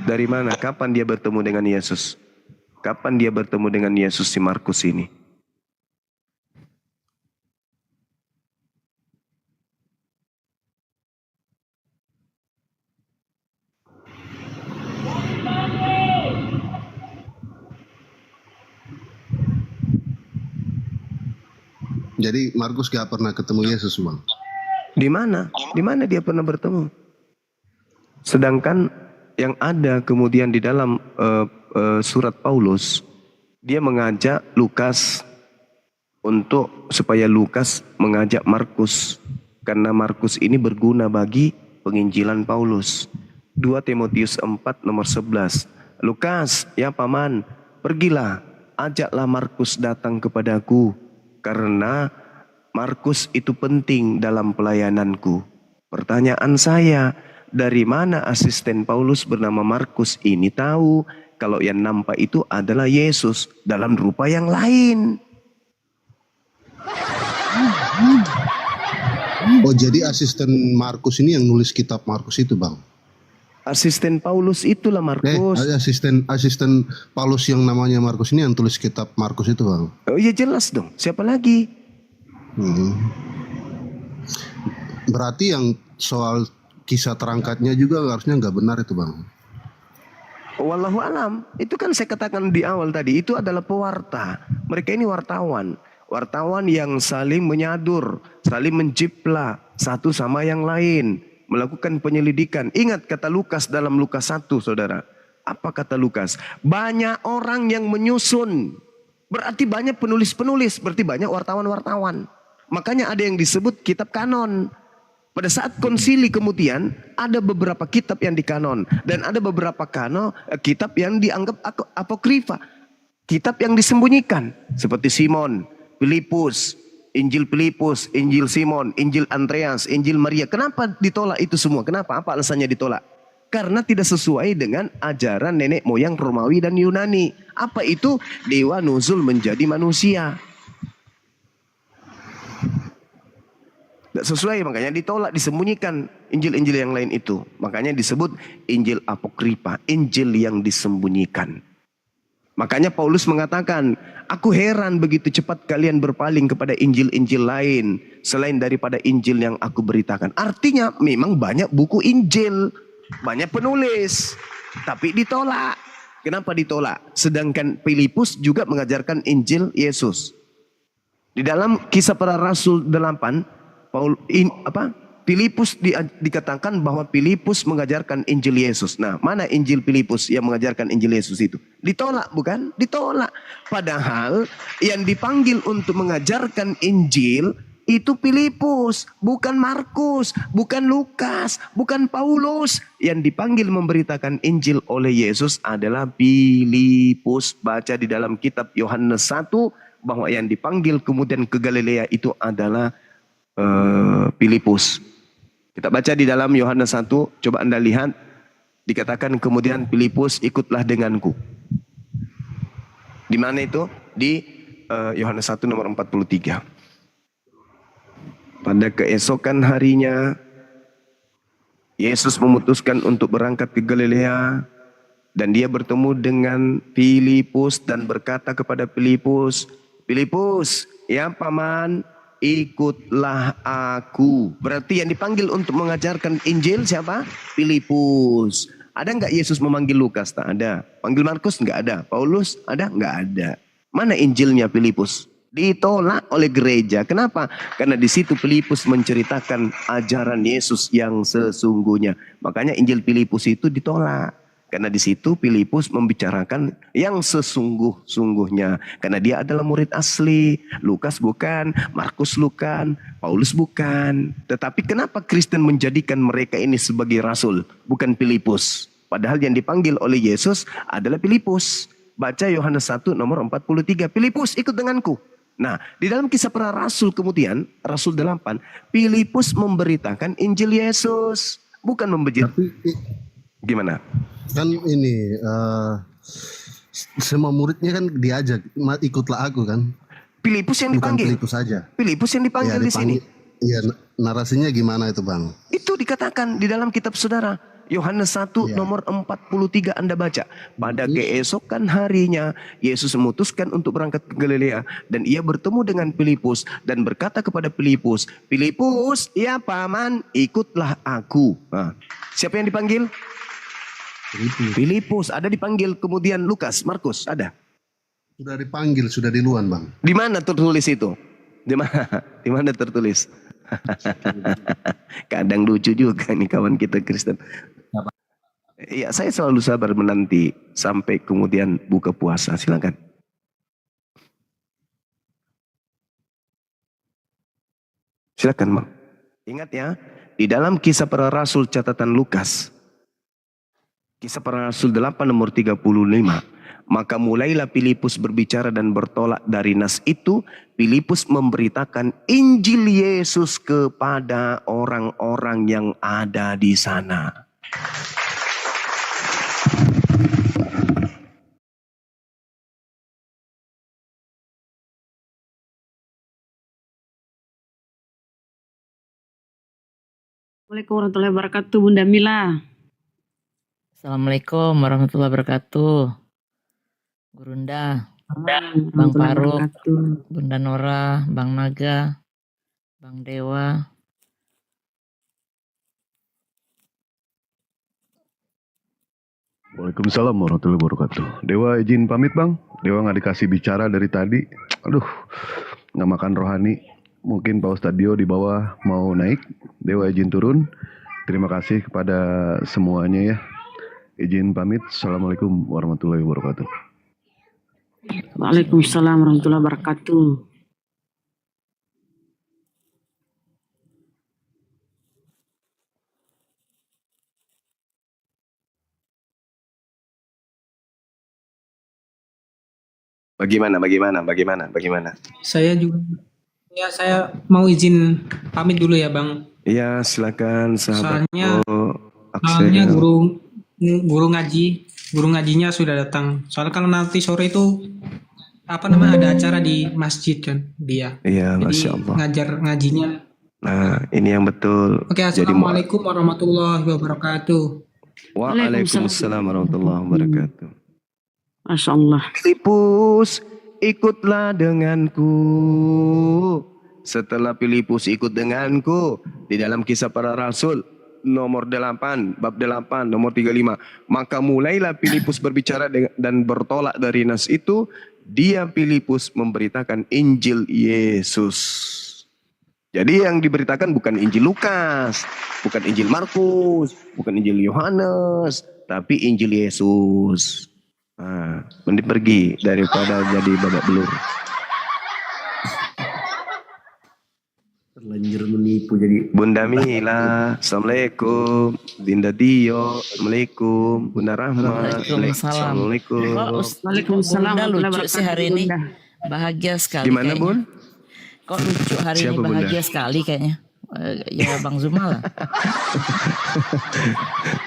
Speaker 4: Dari mana? Kapan dia bertemu dengan Yesus? Kapan dia bertemu dengan Yesus si Markus ini?
Speaker 1: Jadi Markus gak pernah ketemu Yesus, Bang.
Speaker 4: Di mana? Di mana dia pernah bertemu? Sedangkan yang ada kemudian di dalam surat Paulus, dia mengajak Lukas supaya Lukas mengajak Markus, karena Markus ini berguna bagi penginjilan Paulus. 2 Timotius 4 nomor 11. Lukas, ya paman, pergilah, ajaklah Markus datang kepadaku, karena Markus itu penting dalam pelayananku. Pertanyaan saya, dari mana asisten Paulus bernama Markus ini tahu kalau yang nampak itu adalah Yesus dalam rupa yang lain?
Speaker 1: Oh, jadi asisten Markus ini yang nulis kitab Markus itu, Bang.
Speaker 4: Asisten Paulus itulah Markus.
Speaker 1: Asisten Paulus yang namanya Markus ini yang tulis kitab Markus itu, Bang.
Speaker 4: Oh iya jelas dong, siapa lagi?
Speaker 1: Berarti yang soal kisah terangkatnya juga harusnya nggak benar itu, Bang.
Speaker 4: Wallahu alam. Itu kan saya katakan di awal tadi, itu adalah pewarta. Mereka ini wartawan. Wartawan yang saling menyadur, saling menjipla satu sama yang lain, melakukan penyelidikan. Ingat kata Lukas dalam Lukas 1, saudara. Apa kata Lukas? Banyak orang yang menyusun. Berarti banyak penulis-penulis, berarti banyak wartawan-wartawan. Makanya ada yang disebut kitab kanon. Pada saat konsili kemudian ada beberapa kitab yang dikanon dan ada beberapa kitab yang dianggap apokrifa, kitab yang disembunyikan seperti Simon, Filipus, Injil Simon, Injil Andreas, Injil Maria. Kenapa ditolak itu semua? Kenapa? Apa alasannya ditolak? Karena tidak sesuai dengan ajaran nenek moyang Romawi dan Yunani. Apa itu? Dewa nuzul menjadi manusia. Tidak sesuai, makanya ditolak, disembunyikan Injil-Injil yang lain itu. Makanya disebut Injil apokrifa, Injil yang disembunyikan. Makanya Paulus mengatakan, aku heran begitu cepat kalian berpaling kepada Injil-Injil lain selain daripada Injil yang aku beritakan. Artinya memang banyak buku Injil, banyak penulis, tapi ditolak. Kenapa ditolak? Sedangkan Filipus juga mengajarkan Injil Yesus. Di dalam Kisah Para Rasul 8, Filipus dikatakan bahwa Filipus mengajarkan Injil Yesus. Nah, mana Injil Filipus yang mengajarkan Injil Yesus itu? Ditolak, bukan? Ditolak. Padahal yang dipanggil untuk mengajarkan Injil itu Filipus, bukan Markus, bukan Lukas, bukan Paulus. Yang dipanggil memberitakan Injil oleh Yesus adalah Filipus. Baca di dalam kitab Yohanes 1 bahwa yang dipanggil kemudian ke Galilea itu adalah Filipus. Kita baca di dalam Yohanes 1, coba Anda lihat, dikatakan kemudian Filipus ikutlah denganku. Di mana itu? Di Yohanes 1 nomor 43. Pada keesokan harinya Yesus memutuskan untuk berangkat ke Galilea. Dan dia bertemu dengan Filipus dan berkata kepada Filipus, Filipus, ya paman, ikutlah aku. Berarti yang dipanggil untuk mengajarkan Injil siapa? Filipus. Ada nggak Yesus memanggil Lukas? Tak ada. Panggil Markus? Nggak ada. Paulus? Ada? Nggak ada. Mana Injilnya Filipus? Ditolak oleh gereja. Kenapa? Karena di situ Filipus menceritakan ajaran Yesus yang sesungguhnya. Makanya Injil Filipus itu ditolak. Karena di situ Filipus membicarakan yang sesungguh-sungguhnya. Karena dia adalah murid asli. Lukas bukan, Markus bukan, Paulus bukan. Tetapi kenapa Kristen menjadikan mereka ini sebagai rasul? Bukan Filipus. Padahal yang dipanggil oleh Yesus adalah Filipus. Baca Yohanes 1 nomor 43. Filipus ikut denganku. Nah, di dalam kisah para rasul kemudian, Rasul 8, Filipus memberitakan Injil Yesus. Bukan membejit.
Speaker 1: Tapi
Speaker 4: Gimana?
Speaker 1: kan ini semua muridnya kan diajak, ikutlah aku kan.
Speaker 4: Filipus yang
Speaker 1: Bukan
Speaker 4: dipanggil.
Speaker 1: Filipus saja.
Speaker 4: Filipus yang dipanggil
Speaker 1: Ya,
Speaker 4: di sini.
Speaker 1: Iya, narasinya gimana itu Bang?
Speaker 4: Itu dikatakan di dalam kitab saudara. Yohanes 1
Speaker 1: Iya.
Speaker 4: nomor 43 Anda baca. Pada keesokan harinya Yesus memutuskan untuk berangkat ke Galilea. Dan ia bertemu dengan Filipus dan berkata kepada Filipus, Filipus, ya paman, ikutlah aku. Nah, siapa yang dipanggil? Filipus. Ada dipanggil kemudian Lukas, Markus, ada.
Speaker 1: Sudah dipanggil, sudah duluan Bang.
Speaker 4: Di mana tertulis itu? Di mana? Di mana tertulis? Kadang lucu juga nih kawan kita Kristen. Iya, saya selalu sabar menanti sampai kemudian buka puasa. Silakan. Silakan, Bang. Ingat ya, di dalam kisah para rasul catatan Lukas, kisah para rasul 8 nomor 35. Maka mulailah Filipus berbicara dan bertolak dari nas itu. Filipus memberitakan Injil Yesus kepada orang-orang yang ada di sana.
Speaker 7: Assalamualaikum warahmatullahi wabarakatuh, Bunda Mila.
Speaker 8: Assalamualaikum warahmatullahi wabarakatuh. Gurunda, Bang
Speaker 7: Warahmatullahi
Speaker 8: Faruk,
Speaker 7: wabarakatuh.
Speaker 8: Bunda Nora, Bang Naga, Bang Dewa.
Speaker 9: Waalaikumsalam warahmatullahi wabarakatuh. Dewa izin pamit Bang. Dewa nggak dikasih bicara dari tadi. Aduh, nggak makan rohani. Mungkin Pak Ustadz Dio di bawah mau naik. Dewa izin turun. Terima kasih kepada semuanya ya. Izin pamit. Assalamualaikum warahmatullahi wabarakatuh.
Speaker 7: Waalaikumsalam warahmatullahi wabarakatuh.
Speaker 4: Bagaimana?
Speaker 3: Saya juga, ya saya mau izin pamit dulu ya Bang.
Speaker 4: Iya, silakan sahabatku.
Speaker 3: Soalnya
Speaker 4: Axel.
Speaker 3: guru ngajinya sudah datang. Soalnya kalau nanti sore itu ada acara di masjid kan dia.
Speaker 4: Iya,
Speaker 3: Jadi
Speaker 4: Masya Allah.
Speaker 3: ngajar ngajinya.
Speaker 4: Nah, ini yang betul.
Speaker 3: Oke, assalamualaikum warahmatullahi wabarakatuh.
Speaker 4: Waalaikumsalam warahmatullahi wabarakatuh.
Speaker 7: Masya Allah.
Speaker 4: Filipus, ikutlah denganku. Setelah Filipus ikut denganku, di dalam kisah para rasul, nomor 8, bab 8, nomor 35. Maka mulailah Filipus berbicara dan bertolak dari nas itu. Dia Filipus memberitakan Injil Yesus. Jadi yang diberitakan bukan Injil Lukas, bukan Injil Markus, bukan Injil Yohanes, tapi Injil Yesus. Nah, mending pergi daripada jadi babak belur.
Speaker 1: Terlanjur menipu jadi.
Speaker 4: Bunda Mila, Assalamualaikum. Dinda Dio, Assalamualaikum. Bunda Rahma,
Speaker 8: Waalaikumsalam.
Speaker 4: Assalamualaikum.
Speaker 7: Waalaikumsalam
Speaker 8: Bunda
Speaker 7: warahmatullahi
Speaker 8: lucu sih
Speaker 7: wabarakatuh,
Speaker 8: hari ini.
Speaker 7: Bunda.
Speaker 8: Bahagia sekali
Speaker 4: Gimana
Speaker 8: kayaknya.
Speaker 4: Bun?
Speaker 8: Kok lucu hari
Speaker 4: Siapa,
Speaker 8: ini,
Speaker 4: Bunda?
Speaker 8: bahagia sekali kayaknya. Ya Bang Zuma lah.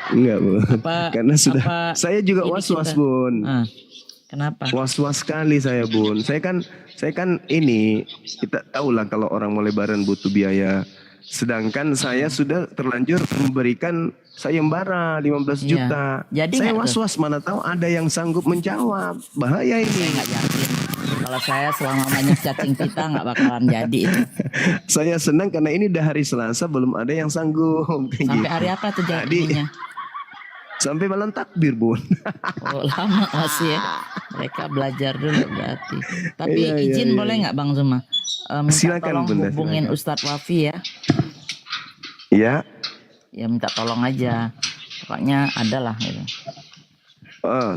Speaker 4: Enggak Bun.
Speaker 8: Apa-
Speaker 4: Karena sudah.
Speaker 8: apa
Speaker 4: Saya juga
Speaker 8: ini
Speaker 4: was-was
Speaker 8: kita-
Speaker 4: Bun.
Speaker 8: Ah, kenapa?
Speaker 4: Was-was sekali saya Bun. Saya kan ini kita tahu lah kalau orang mau lebaran butuh biaya. Sedangkan saya sudah terlanjur memberikan sayembara 15
Speaker 8: Iya.
Speaker 4: juta.
Speaker 8: Jadi
Speaker 4: Saya
Speaker 8: nggak tuh?
Speaker 4: was-was mana tahu ada yang sanggup menjawab. Bahaya
Speaker 8: Saya
Speaker 4: ini.
Speaker 8: nggak yakin. Kalau saya selama banyak cacing pita nggak bakalan jadi itu.
Speaker 4: Saya senang karena ini udah hari Selasa belum ada yang sanggup. Kayak
Speaker 8: Sampai
Speaker 4: gitu.
Speaker 8: hari apa tuh
Speaker 4: Jadi
Speaker 8: jadinya?
Speaker 4: sampai malam takbir, Bun.
Speaker 8: Oh, lama masih ya. Mereka belajar dulu berarti. Tapi
Speaker 4: Iya, iya,
Speaker 8: izin
Speaker 4: iya,
Speaker 8: boleh nggak Bang Zuma? Minta
Speaker 4: Silakan,
Speaker 8: tolong
Speaker 4: Bunda,
Speaker 8: hubungin
Speaker 4: silakan.
Speaker 8: Ustadz Wafi ya.
Speaker 4: Ya.
Speaker 8: Ya minta tolong aja. Pokoknya ada lah gitu.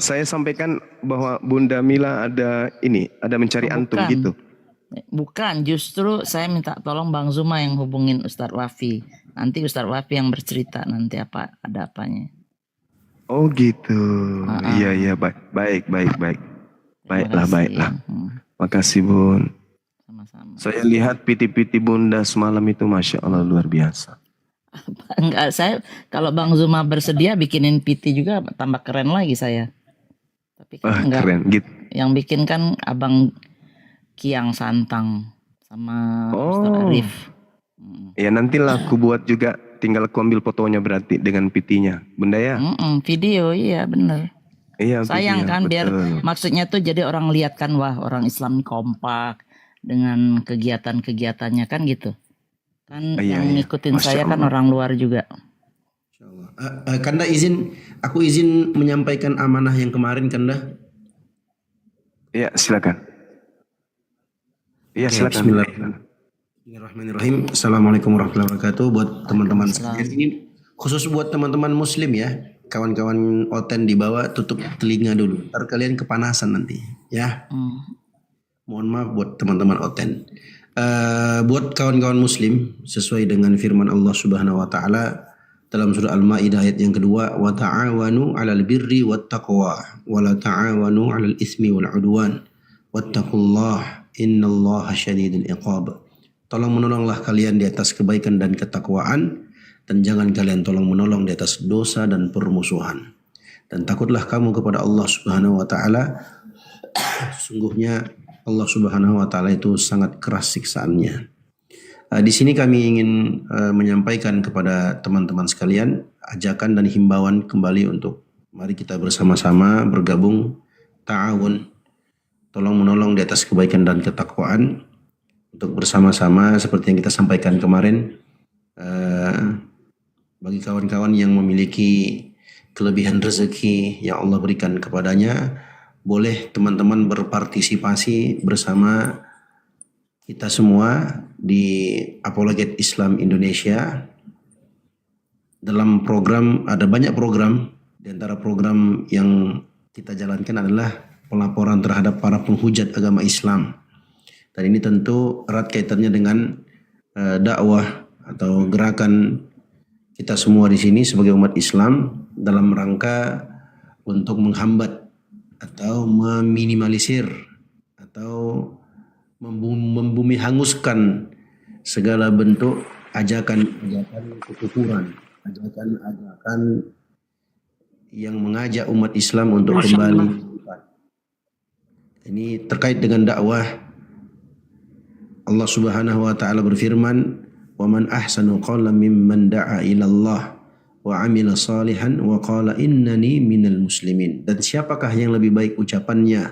Speaker 4: Saya sampaikan bahwa Bunda Mila ada mencari
Speaker 8: Oh,
Speaker 4: antum
Speaker 8: bukan.
Speaker 4: gitu.
Speaker 8: Bukan, justru saya minta tolong Bang Zuma yang hubungin Ustadz Wafi. Nanti Ustadz Wafi yang bercerita nanti ada apanya.
Speaker 4: Oh gitu.
Speaker 8: Ah.
Speaker 4: Iya baik.
Speaker 8: Terima
Speaker 4: Baiklah.
Speaker 8: kasih.
Speaker 4: Makasih, Bun.
Speaker 8: Sama-sama.
Speaker 4: Saya lihat piti-piti Bunda semalam itu Masya Allah luar biasa.
Speaker 8: Enggak, saya kalau Bang Zuma bersedia bikinin PT juga tambah keren lagi saya. Tapi kan enggak.
Speaker 4: Keren gitu.
Speaker 8: Yang bikin kan Abang Kiang Santang sama Ustadz
Speaker 4: Oh.
Speaker 8: Arif.
Speaker 4: Ya nantilah aku buat juga, tinggal aku ambil fotonya berarti dengan pitinya. Bunda ya?
Speaker 8: Video iya bener.
Speaker 4: Iya.
Speaker 8: Sayang
Speaker 4: video,
Speaker 8: kan biar
Speaker 4: betul.
Speaker 8: maksudnya tuh jadi orang lihat kan wah orang Islam kompak dengan kegiatan-kegiatannya kan gitu. Kan
Speaker 4: Iya,
Speaker 8: yang
Speaker 4: iya.
Speaker 8: ngikutin
Speaker 4: Masya
Speaker 8: saya kan
Speaker 4: Allah.
Speaker 8: orang luar juga.
Speaker 10: Kanda aku izin menyampaikan amanah yang kemarin Kanda.
Speaker 4: Iya silakan. Iya
Speaker 10: Oke,
Speaker 4: silakan.
Speaker 10: Bismillahirrahmanirrahim. Assalamualaikum warahmatullahi wabarakatuh. Buat teman-teman sekalian, ini khusus buat teman-teman muslim ya. Kawan-kawan Oten di bawah tutup telinga dulu. Ntar kalian kepanasan nanti ya. Mohon maaf buat teman-teman Oten. Buat kawan-kawan muslim sesuai dengan firman Allah Subhanahu wa taala dalam surah Al-Maidah ayat yang kedua, wa ta'awanu 'alal birri wat taqwa wa la ta'awanu 'alal itsmi wal 'udwan wattaqullaha innallaha syadidul iqab. Tolong menolonglah kalian di atas kebaikan dan ketakwaan dan jangan kalian tolong menolong di atas dosa dan permusuhan. Dan takutlah kamu kepada Allah Subhanahu wa taala. Sungguhnya Allah Subhanahu wa taala itu sangat keras siksaannya. Di sini kami ingin menyampaikan kepada teman-teman sekalian ajakan dan himbauan kembali untuk mari kita bersama-sama bergabung ta'awun, tolong menolong di atas kebaikan dan ketakwaan untuk bersama-sama seperti yang kita sampaikan kemarin, bagi kawan-kawan yang memiliki kelebihan rezeki yang Allah berikan kepadanya, boleh teman-teman berpartisipasi bersama kita semua di Apologet Islam Indonesia dalam program. Ada banyak program, di antara program yang kita jalankan adalah pelaporan terhadap para penghujat agama Islam, dan ini tentu erat kaitannya dengan dakwah atau gerakan kita semua di sini sebagai umat Islam dalam rangka untuk menghambat atau meminimalisir atau membumi hanguskan segala bentuk ajakan-ajakan kekufuran, ajakan-ajakan yang mengajak umat Islam untuk kembali. Ini terkait dengan dakwah. Allah Subhanahu wa taala berfirman, "Wa man ahsanu qawlan mimman da'a ila Allah wa 'amila salihan wa qala innani minal muslimin." Dan siapakah yang lebih baik ucapannya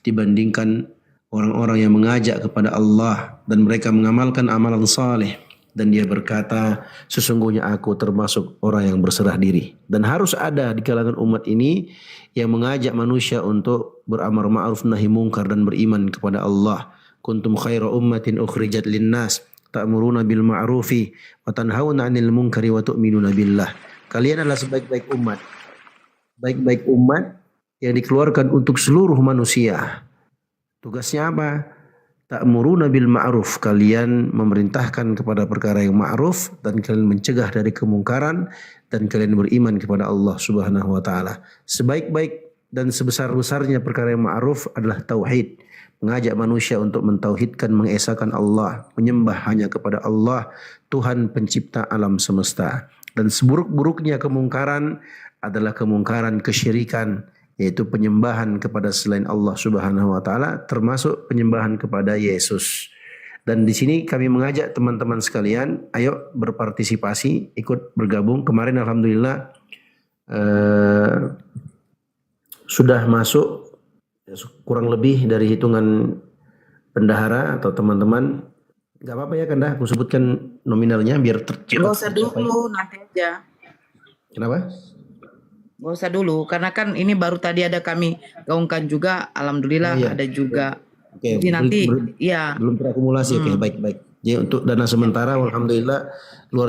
Speaker 10: dibandingkan orang-orang yang mengajak kepada Allah dan mereka mengamalkan amalan saleh dan dia berkata, sesungguhnya aku termasuk orang yang berserah diri. Dan harus ada di kalangan umat ini yang mengajak manusia untuk beramar ma'ruf nahi mungkar dan beriman kepada Allah. Kuntum khaira ummatin ukhrijat linnas ta'muruna bil ma'rufi wa tanhauna 'anil munkari wa tu'minuna billah. Kalian adalah sebaik-baik umat. Baik-baik umat yang dikeluarkan untuk seluruh manusia. Tugasnya apa? Ta'muruna bil ma'ruf, kalian memerintahkan kepada perkara yang ma'ruf dan kalian mencegah dari kemungkaran dan kalian beriman kepada Allah Subhanahu wa taala. Sebaik-baik dan sebesar-besarnya perkara yang ma'ruf adalah tauhid, mengajak manusia untuk mentauhidkan, mengesahkan Allah, menyembah hanya kepada Allah, Tuhan pencipta alam semesta. Dan seburuk-buruknya kemungkaran adalah kemungkaran kesyirikan, yaitu penyembahan kepada selain Allah Subhanahu wa taala, termasuk penyembahan kepada Yesus. Dan di sini kami mengajak teman-teman sekalian, ayo berpartisipasi, ikut bergabung. Kemarin alhamdulillah sudah masuk kurang lebih dari hitungan bendahara atau teman-teman. Gak apa-apa ya Kanda, aku sebutkan nominalnya biar
Speaker 2: Gak usah dulu, nanti aja.
Speaker 10: Kenapa?
Speaker 2: Gak usah dulu, karena kan ini baru tadi ada kami gaungkan juga, alhamdulillah
Speaker 10: Iya.
Speaker 2: ada juga.
Speaker 10: Oke,
Speaker 2: Jadi nanti,
Speaker 10: belum
Speaker 2: ya.
Speaker 10: terakumulasi. Oke, baik-baik. Jadi untuk dana sementara, alhamdulillah luar